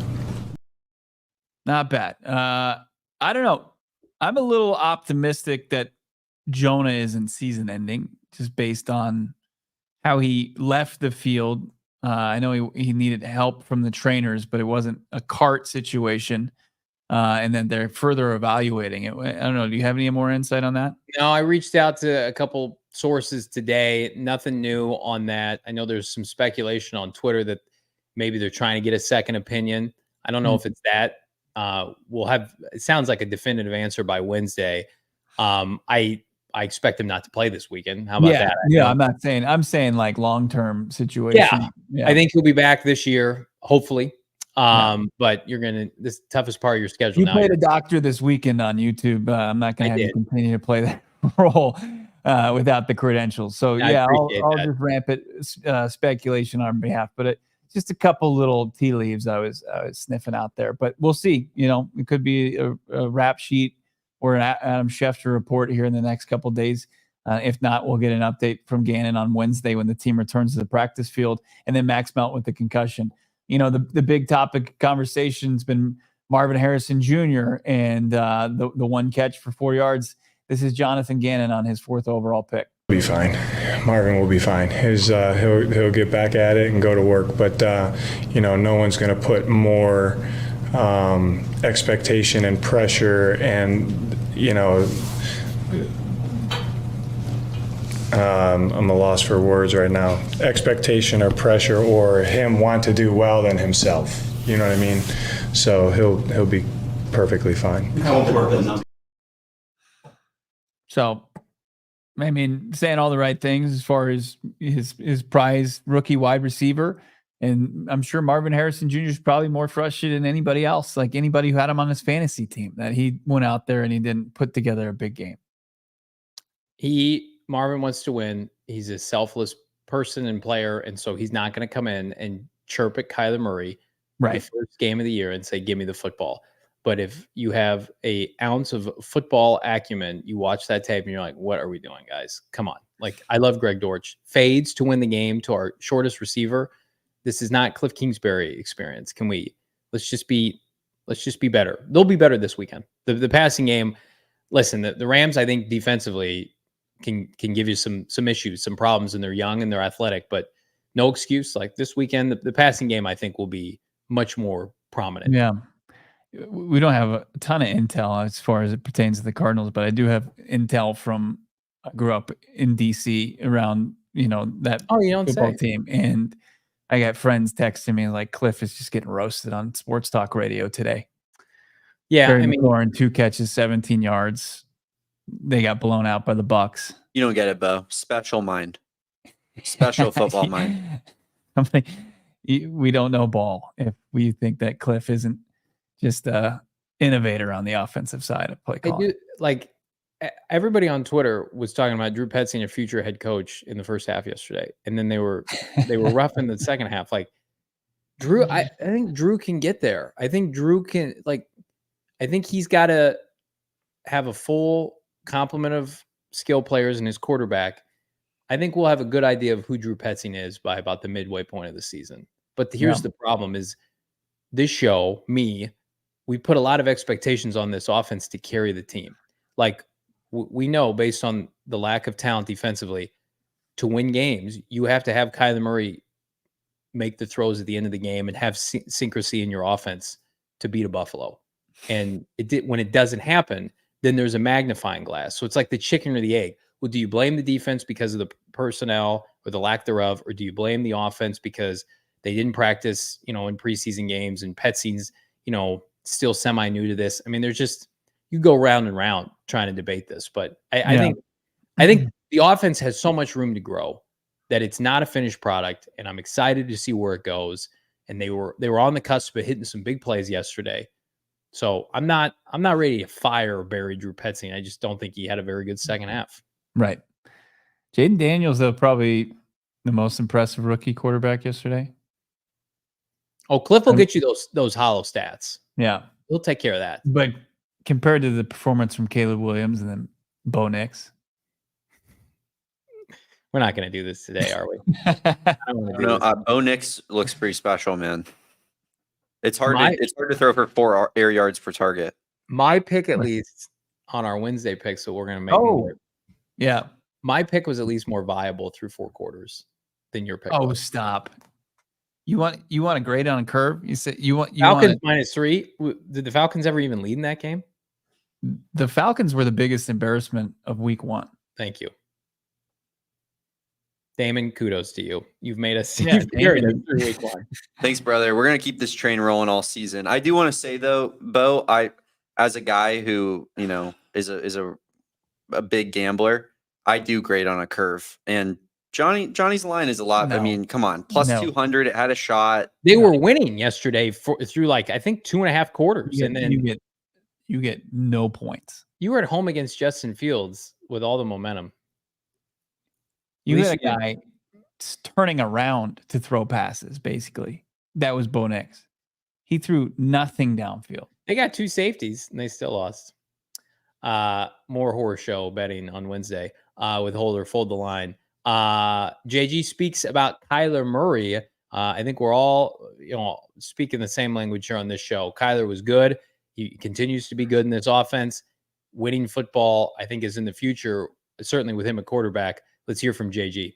[SPEAKER 1] Not bad. I don't know. I'm a little optimistic that Jonah isn't season ending, just based on how he left the field. I know he needed help from the trainers, but it wasn't a cart situation. And then they're further evaluating it. I don't know. Do you have any more insight on that?
[SPEAKER 2] No, I reached out to a couple sources today. Nothing new on that. I know there's some speculation on Twitter that maybe they're trying to get a second opinion. I don't know if it's that. We'll have, it sounds like a definitive answer by Wednesday. I expect him not to play this weekend. How about that?
[SPEAKER 1] Yeah, I'm saying like long-term situation.
[SPEAKER 2] Yeah. I think he'll be back this year, hopefully. But this toughest part of your schedule.
[SPEAKER 1] You
[SPEAKER 2] now.
[SPEAKER 1] played a doctor this weekend on YouTube. I'm not going to have you continue to play that role without the credentials. So I'll just ramp it speculation on behalf, but it just a couple little tea leaves I was sniffing out there, but we'll see. It could be a rap sheet or an Adam Schefter report here in the next couple of days. If not, we'll get an update from Gannon on Wednesday when the team returns to the practice field, and then Max Melt with the concussion. The big topic conversation's been Marvin Harrison Jr. and the one catch for 4 yards. This is Jonathan Gannon on his 4th overall pick.
[SPEAKER 4] Be fine. Marvin will be fine. He'll get back at it and go to work. But no one's going to put more expectation and pressure and I'm a loss for words right now. Expectation or pressure or him want to do well than himself. You know what I mean? So he'll be perfectly fine.
[SPEAKER 1] So, I mean, saying all the right things as far as his prize rookie wide receiver. And I'm sure Marvin Harrison Jr. is probably more frustrated than anybody else, like anybody who had him on his fantasy team, that he went out there and he didn't put together a big game.
[SPEAKER 2] Marvin wants to win. He's a selfless person and player, and so he's not going to come in and chirp at Kyler Murray the first game of the year and say, "Give me the football." But if you have an ounce of football acumen, you watch that tape and you're like, "What are we doing, guys? Come on!" Like, I love Greg Dortch. Fades to win the game to our shortest receiver. This is not Cliff Kingsbury experience. Let's just be better. They'll be better this weekend. The passing game. Listen, the Rams, I think defensively can give you some issues, some problems, and they're young and they're athletic, but no excuse. Like this weekend, the passing game, I think, will be much more prominent.
[SPEAKER 1] Yeah. We don't have a ton of intel as far as it pertains to the Cardinals, but I do have intel from, I grew up in DC around, that football team. And I got friends texting me like, Cliff is just getting roasted on sports talk radio today.
[SPEAKER 2] Yeah.
[SPEAKER 1] Barry McLaurin, 2 catches, 17 yards. They got blown out by the Bucks.
[SPEAKER 3] You don't get it, Bo. Special mind. Special football mind.
[SPEAKER 1] I'm like, we don't know ball if we think that Cliff isn't just a innovator on the offensive side of play calling.
[SPEAKER 2] Like everybody on Twitter was talking about Drew Petzing, a future head coach, in the first half yesterday, and then they were rough in the second half. Like Drew, I think Drew can get there. I think Drew can I think he's got to have a full complement of skill players in his quarterback. I think we'll have a good idea of who Drew Petzing is by about the midway point of the season. But here's the problem is this show, we put a lot of expectations on this offense to carry the team. Like we know based on the lack of talent defensively, to win games, you have to have Kyler Murray make the throws at the end of the game and have syncrasy in your offense to beat a Buffalo. And when it doesn't happen, then there's a magnifying glass. So it's like the chicken or the egg. Well, do you blame the defense because of the personnel or the lack thereof, or do you blame the offense because they didn't practice, in preseason games, and Petzing's, still semi-new to this? I mean, there's just, you go round and round trying to debate this, but I think the offense has so much room to grow that it's not a finished product, and I'm excited to see where it goes. And they were on the cusp of hitting some big plays yesterday. So I'm not ready to fire or bury Drew Petzing. I just don't think he had a very good second half.
[SPEAKER 1] Right. Jaden Daniels, though, probably the most impressive rookie quarterback yesterday.
[SPEAKER 2] Oh, Cliff will get you those hollow stats.
[SPEAKER 1] Yeah.
[SPEAKER 2] He'll take care of that.
[SPEAKER 1] But compared to the performance from Caleb Williams and then Bo Nix.
[SPEAKER 2] We're not going to do this today, are we?
[SPEAKER 3] Bo Nix looks pretty special, man. It's hard to throw for 4 air yards per target.
[SPEAKER 2] My pick, at least on our Wednesday pick, so we're going to make more.
[SPEAKER 1] Yeah.
[SPEAKER 2] My pick was at least more viable through 4 quarters than your pick.
[SPEAKER 1] Oh,
[SPEAKER 2] was.
[SPEAKER 1] Stop. You want a grade on a curve? You said you want
[SPEAKER 2] Falcons -3. Did the Falcons ever even lead in that game?
[SPEAKER 1] The Falcons were the biggest embarrassment of week 1.
[SPEAKER 2] Thank you. Damon, kudos to you. You've made us
[SPEAKER 1] through
[SPEAKER 2] week 1.
[SPEAKER 3] Thanks, brother. We're gonna keep this train rolling all season. I do want to say though, Bo, as a guy who is a big gambler, I do grade on a curve. And Johnny's line is a lot.
[SPEAKER 1] No.
[SPEAKER 3] I mean, come on, plus 200. It had a shot.
[SPEAKER 2] They were winning yesterday through I think 2.5 quarters, and then
[SPEAKER 1] you get no points.
[SPEAKER 2] You were at home against Justin Fields with all the momentum.
[SPEAKER 1] You had a guy turning around to throw passes, basically. that was Bo Nix. He threw nothing downfield.
[SPEAKER 2] They got 2 safeties and they still lost. More horror show betting on Wednesday with Holder Fold the Line. JG speaks about Kyler Murray. I think we're all, speaking the same language here on this show. Kyler was good. He continues to be good in this offense. Winning football, I think, is in the future, certainly with him at quarterback. Let's hear from JG.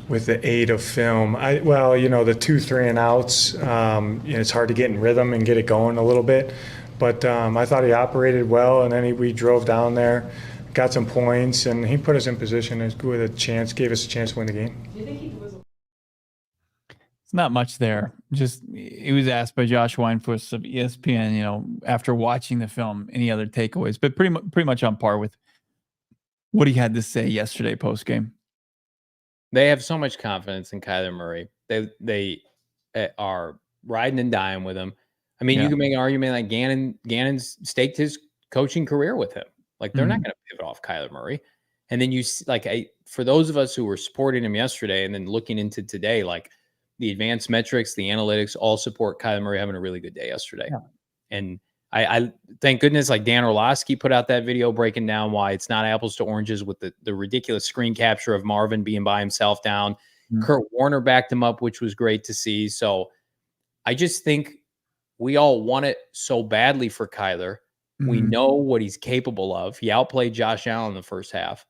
[SPEAKER 4] With the aid of film, the 2 3 and outs, it's hard to get in rhythm and get it going a little bit. But I thought he operated well, and then we drove down there, got some points, and he put us in position with a chance, gave us a chance to win the game.
[SPEAKER 1] It's not much there. Just he was asked by Josh Weinfuss of ESPN, after watching the film, any other takeaways, but pretty much on par with what he had to say yesterday post game.
[SPEAKER 2] They have so much confidence in Kyler Murray. They are riding and dying with him. I mean, you can make an argument like Gannon's staked his coaching career with him. Like, they're not going to pivot off Kyler Murray. And then for those of us who were supporting him yesterday and then looking into today, like the advanced metrics, the analytics all support Kyler Murray having a really good day yesterday. Yeah. And I thank goodness, like Dan Orlovsky put out that video breaking down why it's not apples to oranges with the ridiculous screen capture of Marvin being by himself down. Kurt Warner backed him up, which was great to see. So I just think we all want it so badly for Kyler. We know what he's capable of. He outplayed Josh Allen in the first half.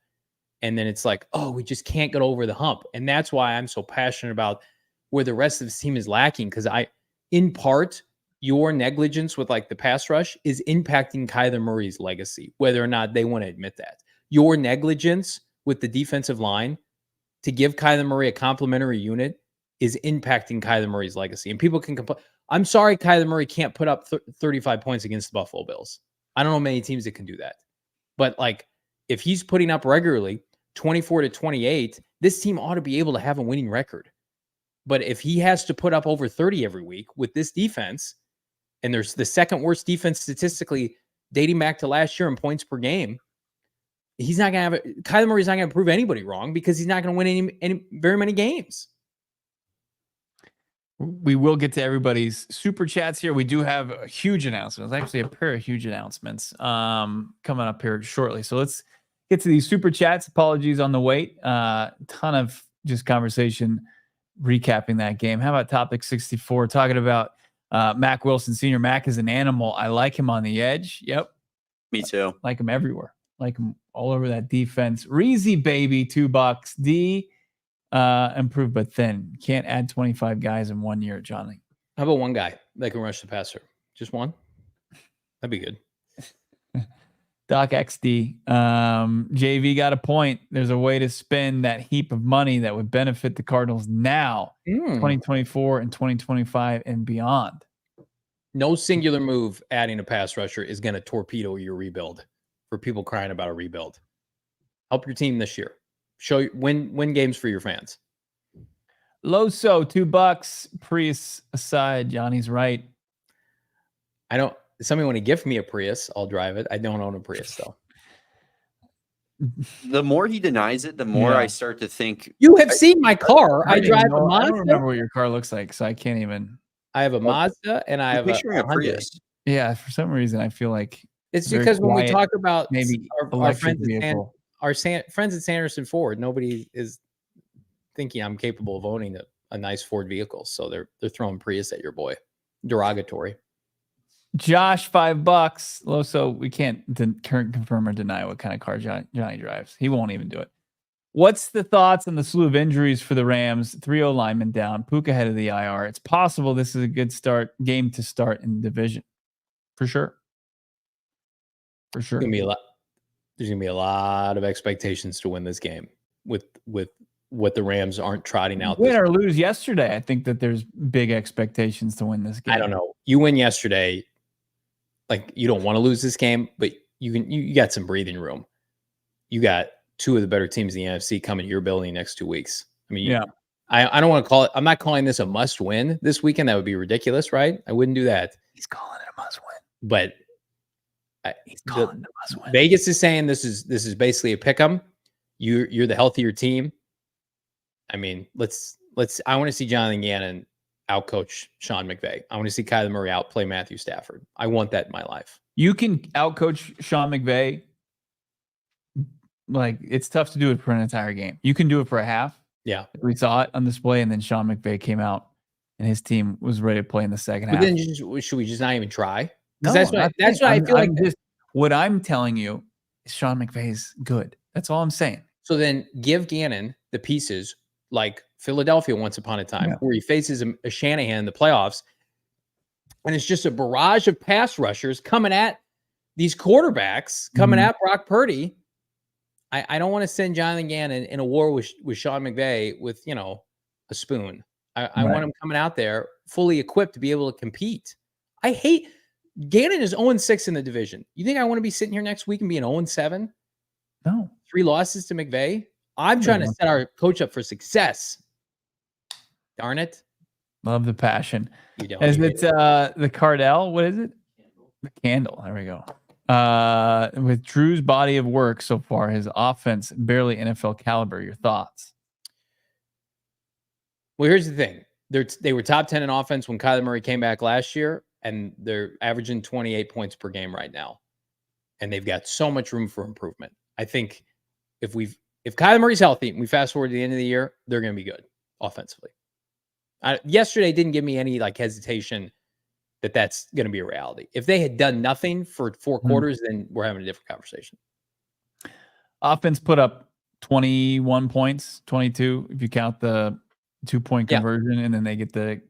[SPEAKER 2] And then it's like, oh, we just can't get over the hump. And that's why I'm so passionate about where the rest of this team is lacking. Because in part, your negligence with like the pass rush is impacting Kyler Murray's legacy, whether or not they want to admit that. Your negligence with the defensive line to give Kyler Murray a complimentary unit is impacting Kyler Murray's legacy. And people can complain. I'm sorry Kyler Murray can't put up 35 points against the Buffalo Bills. I don't know many teams that can do that. But like, if he's putting up regularly 24-28, this team ought to be able to have a winning record. But if he has to put up over 30 every week with this defense, and there's the second worst defense statistically dating back to last year in points per game, he's not going to have Kyler Murray's not going to prove anybody wrong because he's not going to win very many games.
[SPEAKER 1] We will get to everybody's super chats here. We do have a huge announcements, actually a pair of huge announcements coming up here shortly. So let's get to these super chats. Apologies on the wait. Ton of just conversation recapping that game. How about topic 64? Talking about Mac Wilson Sr. Mac is an animal. I like him on the edge. Yep.
[SPEAKER 3] Me too.
[SPEAKER 1] Like him everywhere. Like him all over that defense. Reezy baby, $2. D. Improved but thin. Can't add 25 guys in 1 year, Johnny.
[SPEAKER 2] How about one guy that can rush the passer? Just one? That'd be good.
[SPEAKER 1] Doc XD. JV got a point. There's a way to spend that heap of money that would benefit the Cardinals now, 2024 and 2025 and beyond.
[SPEAKER 2] No singular move adding a pass rusher is going to torpedo your rebuild for people crying about a rebuild. Help your team this year. Show win games for your fans.
[SPEAKER 1] Loso, $2. Prius aside, Johnny's right.
[SPEAKER 2] If somebody want to gift me a Prius, I'll drive it. I don't own a Prius though.
[SPEAKER 3] The more he denies it, the more I start to think.
[SPEAKER 2] You have seen my car. I drive a Mazda.
[SPEAKER 1] I don't remember what your car looks like, so I can't even.
[SPEAKER 2] I have a Mazda and I have a
[SPEAKER 3] Prius.
[SPEAKER 1] Yeah, for some reason I feel like
[SPEAKER 2] it's because when we talk about
[SPEAKER 1] maybe
[SPEAKER 2] our friends at Sanderson Ford, nobody is thinking I'm capable of owning a nice Ford vehicle. So they're throwing Prius at your boy. Derogatory.
[SPEAKER 1] Josh, $5. Loso, we can't confirm or deny what kind of car Johnny drives. He won't even do it. What's the thoughts on the slew of injuries for the Rams? 3-0 linemen down. Puka head of the IR. It's possible this is a good game to start in the division. For sure. For sure.
[SPEAKER 2] There's gonna be a lot of expectations to win this game with what the Rams aren't trotting out.
[SPEAKER 1] Win or lose yesterday, I think that there's big expectations to win this game.
[SPEAKER 2] I don't know. You win yesterday, like you don't want to lose this game, but you got some breathing room. You got two of the better teams in the NFC coming to your building next 2 weeks. I mean, yeah. I don't want to call it. I'm not calling this a must win this weekend. That would be ridiculous, right? I wouldn't do that.
[SPEAKER 1] He's calling it a must win,
[SPEAKER 2] but.
[SPEAKER 1] He's calling the must win.
[SPEAKER 2] Vegas is saying this is basically a pick 'em. You're the healthier team. I mean, I want to see Jonathan Gannon outcoach Sean McVay. I want to see Kyler Murray outplay Matthew Stafford. I want that in my life.
[SPEAKER 1] You can outcoach Sean McVay. Like, it's tough to do it for an entire game. You can do it for a half.
[SPEAKER 2] Yeah.
[SPEAKER 1] We saw it on display, and then Sean McVay came out and his team was ready to play in the second
[SPEAKER 2] But
[SPEAKER 1] half.
[SPEAKER 2] then should we just not even try?
[SPEAKER 1] No,
[SPEAKER 2] Because that's what I feel like.
[SPEAKER 1] What I'm telling you is Sean McVay's good. That's all I'm saying.
[SPEAKER 2] So then give Gannon the pieces like Philadelphia once upon a time, where he faces a Shanahan in the playoffs, and it's just a barrage of pass rushers coming at these quarterbacks, coming at Brock Purdy. I don't want to send Jonathan Gannon in a war with Sean McVay with, a spoon. I want him coming out there fully equipped to be able to compete. I hate Gannon is 0-6 in the division. You think I want to be sitting here next week and being 0-7?
[SPEAKER 1] No.
[SPEAKER 2] 3 losses to McVay? I'm trying to set our coach up for success. Darn it.
[SPEAKER 1] Love the passion.
[SPEAKER 2] You don't.
[SPEAKER 1] Is it the Cardell? What is it? The candle. There we go. With Drew's body of work so far, his offense barely NFL caliber. Your thoughts?
[SPEAKER 2] Well, here's the thing. They were top 10 in offense when Kyler Murray came back last year, and they're averaging 28 points per game right now. And they've got so much room for improvement. I think if Kyler Murray's healthy and we fast forward to the end of the year, they're going to be good offensively. Yesterday didn't give me any hesitation that that's going to be a reality. If they had done nothing for 4 quarters, then we're having a different conversation.
[SPEAKER 1] Offense put up 21 points, 22 if you count the 2-point conversion, and then they get the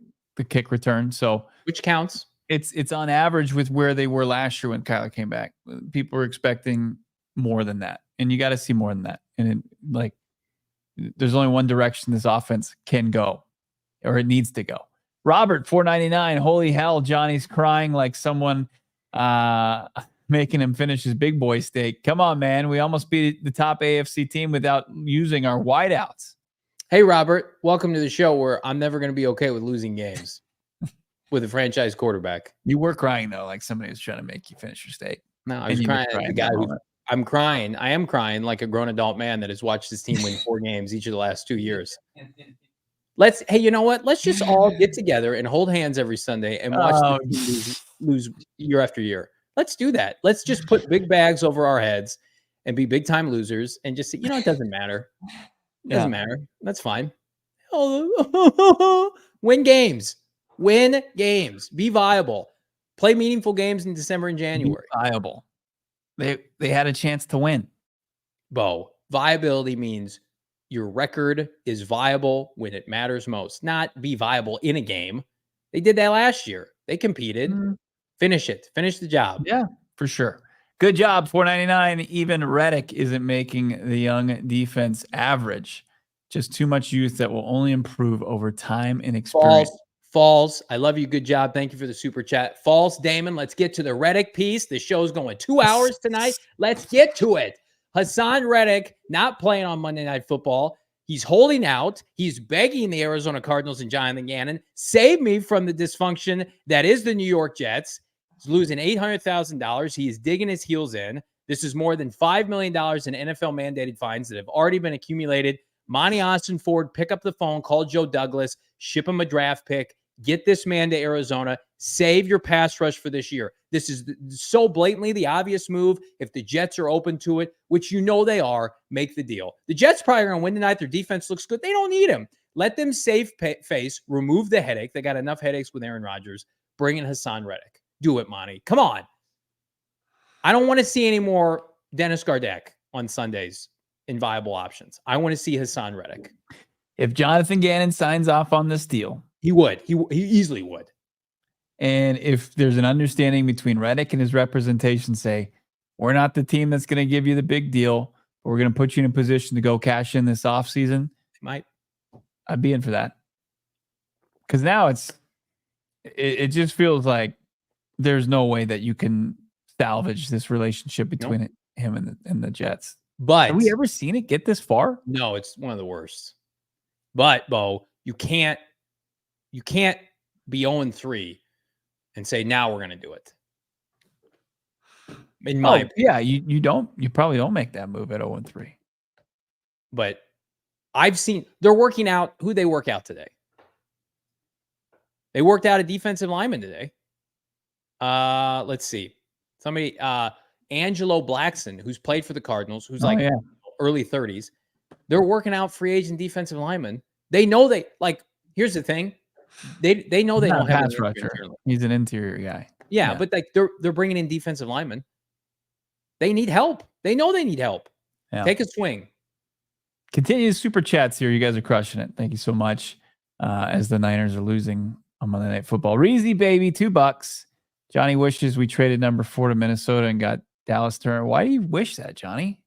[SPEAKER 1] kick return. So
[SPEAKER 2] which counts.
[SPEAKER 1] It's on average with where they were last year when Kyler came back. People were expecting more than that, and you got to see more than that. And there's only one direction this offense can go, or it needs to go. Robert, $4.99. Holy hell, Johnny's crying like someone making him finish his big boy steak. Come on, man. We almost beat the top AFC team without using our wideouts.
[SPEAKER 2] Hey, Robert, welcome to the show where I'm never going to be okay with losing games with a franchise quarterback.
[SPEAKER 1] You were crying, though, like somebody was trying to make you finish your steak.
[SPEAKER 2] No, I was crying at the guy I'm crying. I am crying like a grown adult man that has watched his team win 4 games each of the last 2 years. Hey, you know what? Let's just all get together and hold hands every Sunday and watch the team lose year after year. Let's do that. Let's just put big bags over our heads and be big time losers and just say, it doesn't matter. It doesn't matter. That's fine. Win games. Win games. Be viable. Play meaningful games in December and January.
[SPEAKER 1] Be viable. They had a chance to win.
[SPEAKER 2] Bo, viability means your record is viable when it matters most, not be viable in a game. They did that last year. They competed. Finish it. Finish the job.
[SPEAKER 1] Yeah, for sure. Good job, $4.99. Even Reddick isn't making the young defense average. Just too much youth that will only improve over time and experience.
[SPEAKER 2] Falls. I love you. Good job. Thank you for the super chat. False, Damon. Let's get to the Reddick piece. The show's going 2 hours tonight. Let's get to it. Hassan Reddick not playing on Monday Night Football. He's holding out. He's begging the Arizona Cardinals and Jonathan Gannon, save me from the dysfunction that is the New York Jets. He's losing $800,000. He is digging his heels in. This is more than $5 million in NFL-mandated fines that have already been accumulated. Monty Austin Ford, pick up the phone, call Joe Douglas, ship him a draft pick, get this man to Arizona, save your pass rush for this year. This is so blatantly the obvious move. If the Jets are open to it, which they are, make the deal. The Jets probably are going to win tonight. Their defense looks good. They don't need him. Let them save face, remove the headache. They got enough headaches with Aaron Rodgers. Bring in Hassan Reddick. Do it, Monty. Come on. I don't want to see any more Dennis Gardeck on Sundays in viable options. I want to see Hassan Reddick.
[SPEAKER 1] If Jonathan Gannon signs off on this deal,
[SPEAKER 2] he would. He easily would.
[SPEAKER 1] And if there's an understanding between Reddick and his representation, say, we're not the team that's going to give you the big deal, but we're going to put you in a position to go cash in this offseason. I'd be in for that. Because now it just feels like there's no way that you can salvage this relationship between him and the Jets.
[SPEAKER 2] But
[SPEAKER 1] have we ever seen it get this far?
[SPEAKER 2] No, it's one of the worst. But Bo, you can't be 0-3 and say now we're going to do it. In my opinion.
[SPEAKER 1] You probably don't make that move at 0-3.
[SPEAKER 2] But I've seen they're working out who they work out today. They worked out a defensive lineman today. Let's see. Somebody, Angelo Blackson, who's played for the Cardinals, who's early 30s. They're working out free agent defensive linemen. They know here's the thing. They know they don't have
[SPEAKER 1] a pass rusher. He's an interior guy.
[SPEAKER 2] Yeah, but like they're bringing in defensive linemen. They need help. They know they need help. Yeah. Take a swing.
[SPEAKER 1] Continue super chats here. You guys are crushing it. Thank you so much. As the Niners are losing on Monday Night Football. Reezy, baby, $2. Johnny wishes we traded number 4 to Minnesota and got Dallas Turner. Why do you wish that, Johnny?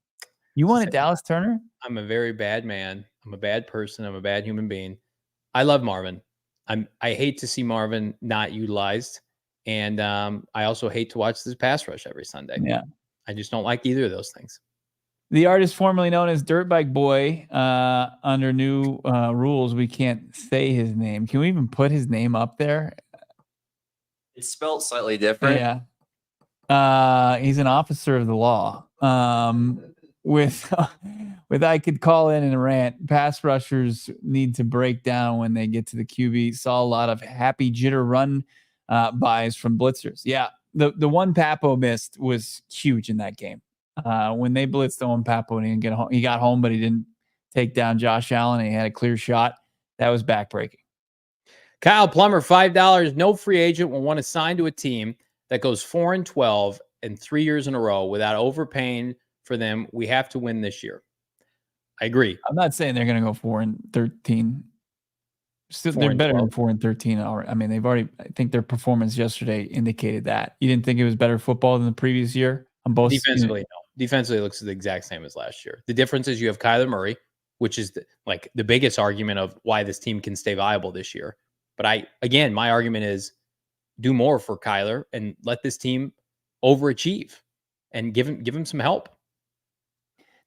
[SPEAKER 1] You wanted Dallas Turner?
[SPEAKER 2] I'm a very bad man. I'm a bad person. I'm a bad human being. I love Marvin. I hate to see Marvin not utilized. And I also hate to watch this pass rush every Sunday.
[SPEAKER 1] Yeah.
[SPEAKER 2] I just don't like either of those things.
[SPEAKER 1] The artist formerly known as Dirtbike Boy, under new rules, we can't say his name. Can we even put his name up there?
[SPEAKER 3] It's spelled slightly different.
[SPEAKER 1] Yeah. He's an officer of the law. With I could call in and rant. Pass rushers need to break down when they get to the QB. Saw a lot of happy jitter run buys from blitzers. Yeah, the one Papo missed was huge in that game. When they blitzed Owen Papo and he didn't get home, he got home, but he didn't take down Josh Allen and he had a clear shot. That was backbreaking.
[SPEAKER 2] Kyle Plummer, $5. No free agent will want to sign to a team that goes 4-12 and 3 years in a row without overpaying for them. We have to win this year. I agree.
[SPEAKER 1] I'm not saying they're going to go 4-13. Still, they're better than 4-13. I mean, they've already. I think their performance yesterday indicated that. You didn't think it was better football than the previous year on both.
[SPEAKER 2] Defensively, no. Defensively, it looks the exact same as last year. The difference is you have Kyler Murray, which is the biggest argument of why this team can stay viable this year. But my argument is do more for Kyler and let this team overachieve and give him some help.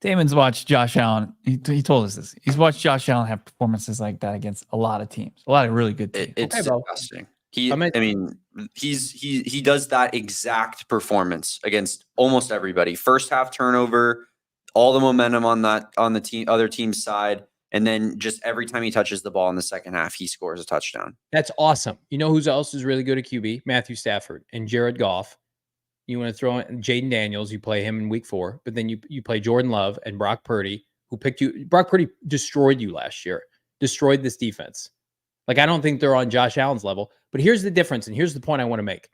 [SPEAKER 1] Damon's watched Josh Allen. He told us this. He's watched Josh Allen have performances like that against a lot of teams, a lot of really good teams.
[SPEAKER 3] It's disgusting. He does that exact performance against almost everybody. First half turnover, all the momentum on the other team's side, and then just every time he touches the ball in the second half, he scores a touchdown.
[SPEAKER 2] That's awesome. You know who else is really good at QB? Matthew Stafford and Jared Goff. You want to throw in Jaden Daniels, you play him in week 4, but then you play Jordan Love and Brock Purdy, who picked you. Brock Purdy destroyed you last year, destroyed this defense. I don't think they're on Josh Allen's level, but here's the difference. And here's the point I want to make.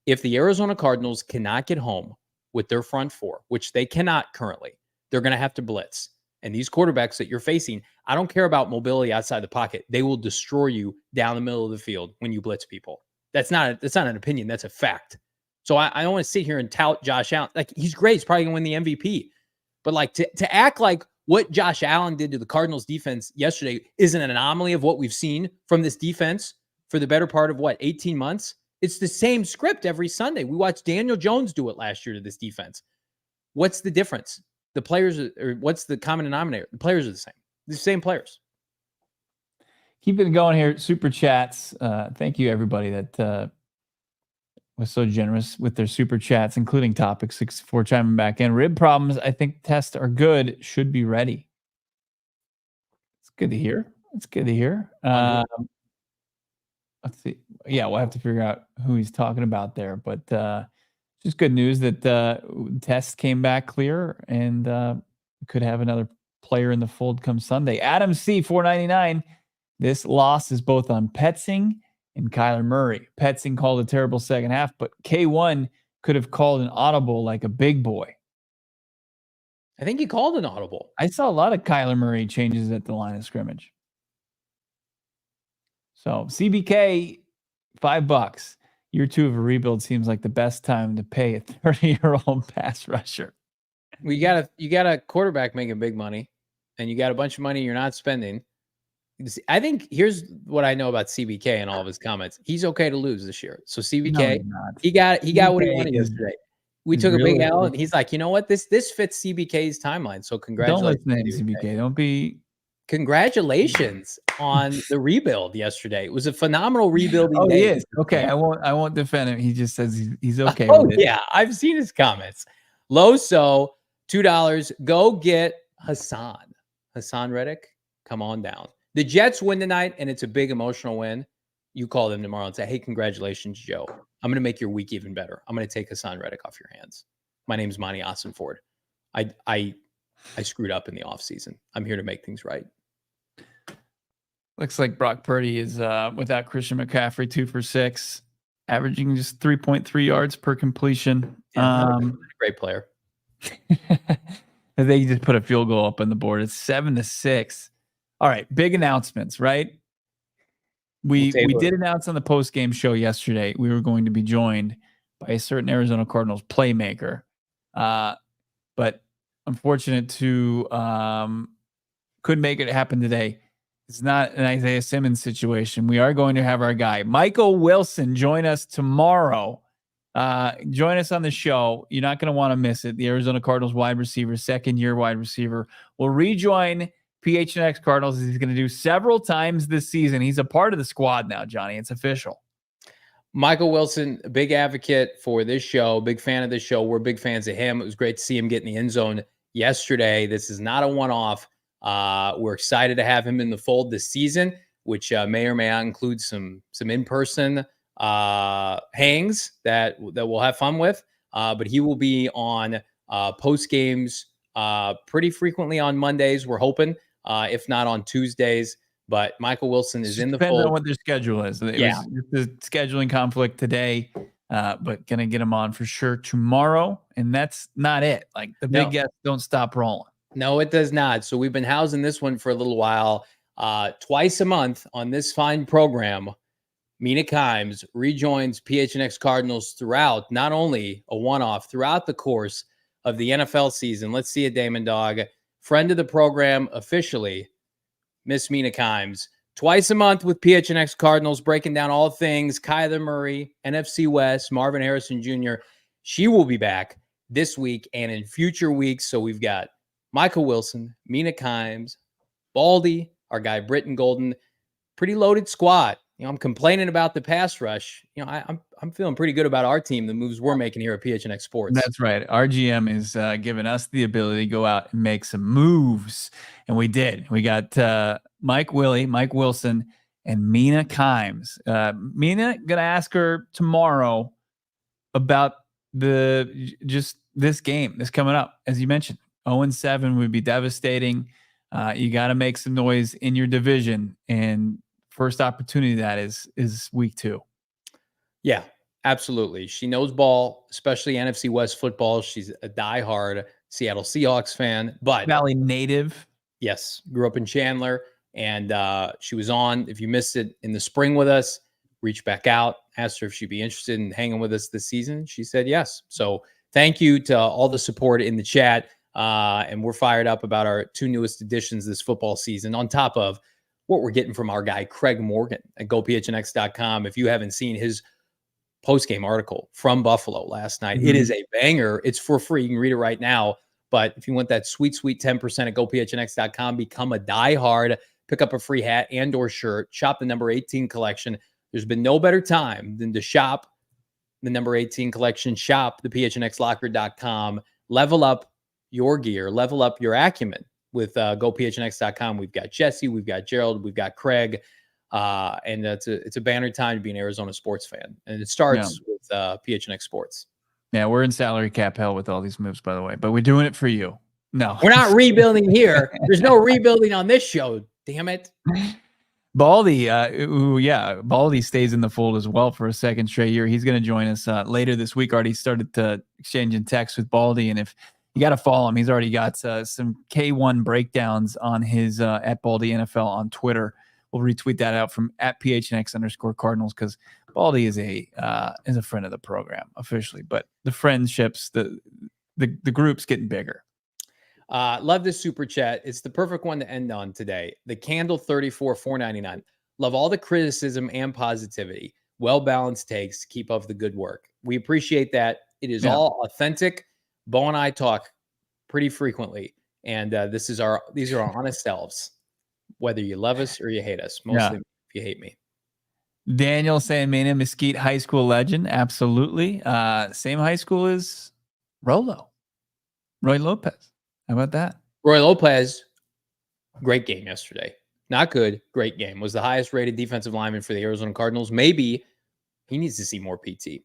[SPEAKER 2] If the Arizona Cardinals cannot get home with their front 4, which they cannot currently, they're going to have to blitz. And these quarterbacks that you're facing, I don't care about mobility outside the pocket. They will destroy you down the middle of the field when you blitz people. That's not an opinion. That's a fact. So I don't want to sit here and tout Josh Allen. He's great. He's probably going to win the MVP. But to act like what Josh Allen did to the Cardinals defense yesterday is an anomaly of what we've seen from this defense for the better part of 18 months. It's the same script every Sunday. We watched Daniel Jones do it last year to this defense. What's the difference? The players what's the common denominator? The players are the same. The same players.
[SPEAKER 1] Keep it going here. Super chats. Thank you everybody that was so generous with their super chats, including Topic 64 chiming back in. Rib problems, I think tests are good. Should be ready. It's good to hear. It's good to hear. Let's see. Yeah, we'll have to figure out who he's talking about there. But just good news that tests came back clear and could have another player in the fold come Sunday. Adam C, $4.99. This loss is both on Petzing and Kyler Murray. Petzing called a terrible second half, but K1 could have called an audible like a big boy.
[SPEAKER 2] I think he called an audible.
[SPEAKER 1] I saw a lot of Kyler Murray changes at the line of scrimmage. So CBK, $5. Year 2 of a rebuild seems like the best time to pay a 30-year-old pass rusher.
[SPEAKER 2] Well, you got a quarterback making big money, and you got a bunch of money you're not spending. I think here's what I know about CBK and all of his comments. He's okay to lose this year. So CBK, he got what he wanted yesterday. We took a big L, and he's like, you know what? This fits CBK's timeline. So congratulations.
[SPEAKER 1] Don't listen to CBK. Don't be.
[SPEAKER 2] Congratulations on the rebuild yesterday. It was a phenomenal rebuilding.
[SPEAKER 1] Oh, he is. Okay, I won't defend him. He just says he's okay.
[SPEAKER 2] Oh
[SPEAKER 1] with it.
[SPEAKER 2] Yeah, I've seen his comments. Loso, $2. Go get Hassan Reddick. Come on down. The Jets win tonight, and it's a big emotional win. you call them tomorrow and say, hey, congratulations, Joe. I'm going to make your week even better. I'm going to take Hassan Reddick off your hands. My name's Monty Ossenford. I screwed up in the offseason. I'm here to make things right.
[SPEAKER 1] Looks like Brock Purdy is without Christian McCaffrey 2 for 6, averaging just 3.3 yards per completion.
[SPEAKER 2] Great player.
[SPEAKER 1] They just put a field goal up on the board. It's 7-6. All right, big announcements, right? We did announce on the post-game show yesterday we were going to be joined by a certain Arizona Cardinals playmaker. But unfortunate to couldn't make it happen today. It's not an Isaiah Simmons situation. We are going to have our guy, Michael Wilson, join us tomorrow. Join us on the show. You're not going to want to miss it. The Arizona Cardinals wide receiver, second-year wide receiver, will rejoin PHNX Cardinals. He's going to do several times this season. He's a part of the squad now, Johnny. It's official.
[SPEAKER 2] Michael Wilson, a big advocate for this show, big fan of this show. We're big fans of him. It was great to see him get in the end zone yesterday. This is not a one-off. We're excited to have him in the fold this season, which may or may not include some in-person hangs that we'll have fun with. But he will be on post games pretty frequently on Mondays. We're hoping, if not on Tuesdays. But Michael Wilson is in the fold.
[SPEAKER 1] Depends on what their schedule is. It was the scheduling conflict today, but gonna get him on for sure tomorrow. And that's not it. Like the big guests don't stop rolling.
[SPEAKER 2] No, it does not. So we've been housing this one for a little while. Twice a month on this fine program, Mina Kimes rejoins PHNX Cardinals throughout, not only a one-off, throughout the course of the NFL season. Let's see it, Damon, Dawg. Friend of the program officially, Miss Mina Kimes. Twice a month with PHNX Cardinals, breaking down all things Kyler Murray, NFC West, Marvin Harrison Jr. She will be back this week and in future weeks. So we've got Michael Wilson, Mina Kimes, Baldy, our guy Britton Golden. Pretty loaded squad. I'm complaining about the pass rush. I'm feeling pretty good about our team, the moves we're making here at PHNX Sports.
[SPEAKER 1] That's right. Our GM is giving us the ability to go out and make some moves, and we did. We got Mike Wilson, and Mina Kimes. Mina, gonna ask her tomorrow about just this game, this coming up, as you mentioned. 0-7 would be devastating. You got to make some noise in your division, and first opportunity that is week 2.
[SPEAKER 2] Yeah, absolutely. She knows ball, especially NFC West football. She's a diehard Seattle Seahawks fan, but
[SPEAKER 1] Valley native.
[SPEAKER 2] Yes, grew up in Chandler, and she was on. If you missed it in the spring with us, reached back out, asked her if she'd be interested in hanging with us this season. She said yes. So thank you to all the support in the chat. And we're fired up about our 2 newest additions this football season, on top of what we're getting from our guy, Craig Morgan at GoPHNX.com. If you haven't seen his post-game article from Buffalo last night, it is a banger. It's for free. You can read it right now. But if you want that sweet 10% at GoPHNX.com, become a diehard, pick up a free hat and or shirt, shop the number 18 collection. There's been no better time than to shop the number 18 collection, shop the PHNXlocker.com, level up your gear, level up your acumen with GoPHNX.com. We've got Jesse, we've got Gerald, we've got Craig, and it's a banner time to be an Arizona sports fan. And it starts with PHNX Sports.
[SPEAKER 1] Yeah, we're in salary cap hell with all these moves, by the way, but we're doing it for you. No,
[SPEAKER 2] we're not rebuilding here. There's no rebuilding on this show. Damn it.
[SPEAKER 1] Baldy, Baldy stays in the fold as well for a second straight year. He's going to join us later this week. Already started to exchanging texts with Baldy, and if you got to follow him, he's already got some K1 breakdowns on his at Baldy NFL on Twitter. We'll retweet that out from at PHNX_Cardinals, because Baldy is a friend of the program officially, but the friendships, the group's getting bigger.
[SPEAKER 2] Love this super chat. It's the perfect one to end on today. The Candle 34, $4.99. Love all the criticism and positivity. Well-balanced takes. Keep up the good work. We appreciate that. It is all authentic. Bo and I talk pretty frequently, and these are our honest selves, whether you love us or you hate us. Mostly if you hate me.
[SPEAKER 1] Daniel saying, Mina, Mesquite high school legend. Absolutely. Same high school as Roy Lopez. How about that?
[SPEAKER 2] Roy Lopez, great game yesterday. Not good. Great game. Was the highest rated defensive lineman for the Arizona Cardinals. Maybe he needs to see more PT.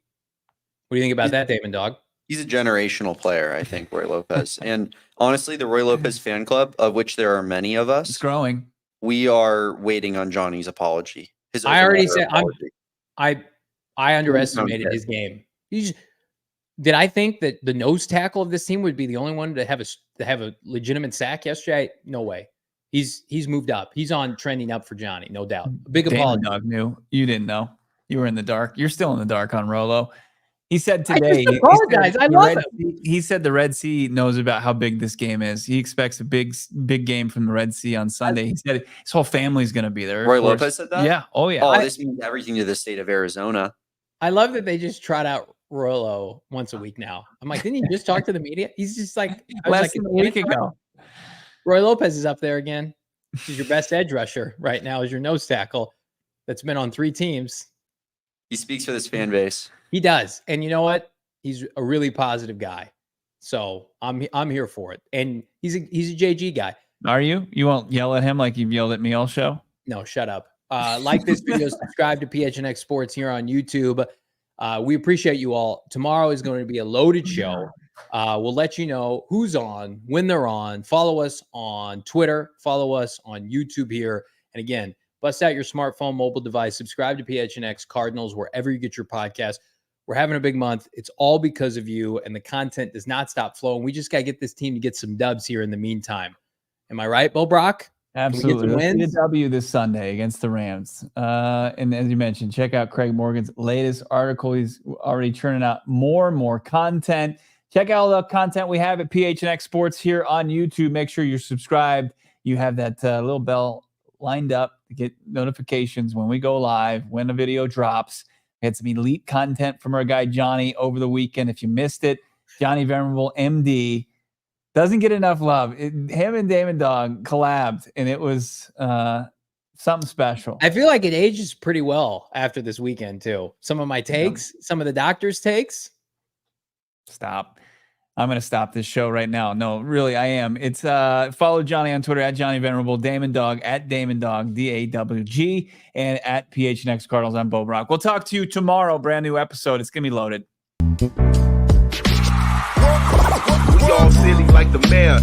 [SPEAKER 2] What do you think about that, Damon, Dawg?
[SPEAKER 3] He's a generational player, I think, Roy Lopez. And honestly, the Roy Lopez fan club, of which there are many of
[SPEAKER 1] It's
[SPEAKER 3] us,
[SPEAKER 1] growing.
[SPEAKER 3] we are waiting on Johnny's apology.
[SPEAKER 2] I already said
[SPEAKER 3] apology.
[SPEAKER 2] I underestimated his game. Did I think that the nose tackle of this team would be the only one to have a legitimate sack yesterday? No way. He's moved up. He's on trending up for Johnny, no doubt. Big apology.
[SPEAKER 1] Dog knew. You didn't know. You were in the dark. You're still in the dark on Rolo. He said today.
[SPEAKER 2] I just apologize. I love him.
[SPEAKER 1] He said the Red Sea knows about how big this game is. He expects a big game from the Red Sea on Sunday. He said his whole family's going to be there.
[SPEAKER 3] Roy Lopez said that?
[SPEAKER 1] Yeah. Oh, yeah.
[SPEAKER 3] Oh, this means everything to the state of Arizona.
[SPEAKER 2] I love that they just trot out Rolo once a week now. I'm like, didn't he just talk to the media? He's just like,
[SPEAKER 1] less than a week ago.
[SPEAKER 2] Roy Lopez is up there again. He's your best edge rusher right now is your nose tackle that's been on 3 teams.
[SPEAKER 3] He speaks for this fan base.
[SPEAKER 2] He does. And you know what? He's a really positive guy. So I'm here for it. And he's a JG guy.
[SPEAKER 1] Are you? You won't yell at him like you've yelled at me all show?
[SPEAKER 2] No, shut up. Like this video, subscribe to PHNX Sports here on YouTube. We appreciate you all. Tomorrow is going to be a loaded show. We'll let you know who's on, when they're on. Follow us on Twitter. Follow us on YouTube here. And again, bust out your smartphone, mobile device. Subscribe to PHNX Cardinals wherever you get your podcast. We're having a big month. It's all because of you, and the content does not stop flowing. We just got to get this team to get some dubs here in the meantime. Am I right, Bo Brock?
[SPEAKER 1] Absolutely. Let's get a W this Sunday against the Rams. And as you mentioned, check out Craig Morgan's latest article. He's already churning out more and more content. Check out all the content we have at PHNX Sports here on YouTube. Make sure you're subscribed. You have that little bell lined up to get notifications when we go live, when a video drops. We had some elite content from our guy Johnny over the weekend. If you missed it, Johnny Venerable, MD, doesn't get enough love. Him and Damon Dawg collabed, and it was something special.
[SPEAKER 2] I feel like it ages pretty well after this weekend, too. Some of my takes, some of the doctor's takes.
[SPEAKER 1] Stop. I'm going to stop this show right now. No, really, I am. It's follow Johnny on Twitter at Johnny Venerable, Damon Dawg at Damon Dawg, DAWG, and at PHNX Cardinals. I'm Bo Brock. We'll talk to you tomorrow. Brand new episode. It's going to be loaded.
[SPEAKER 5] We all silly like the mayor.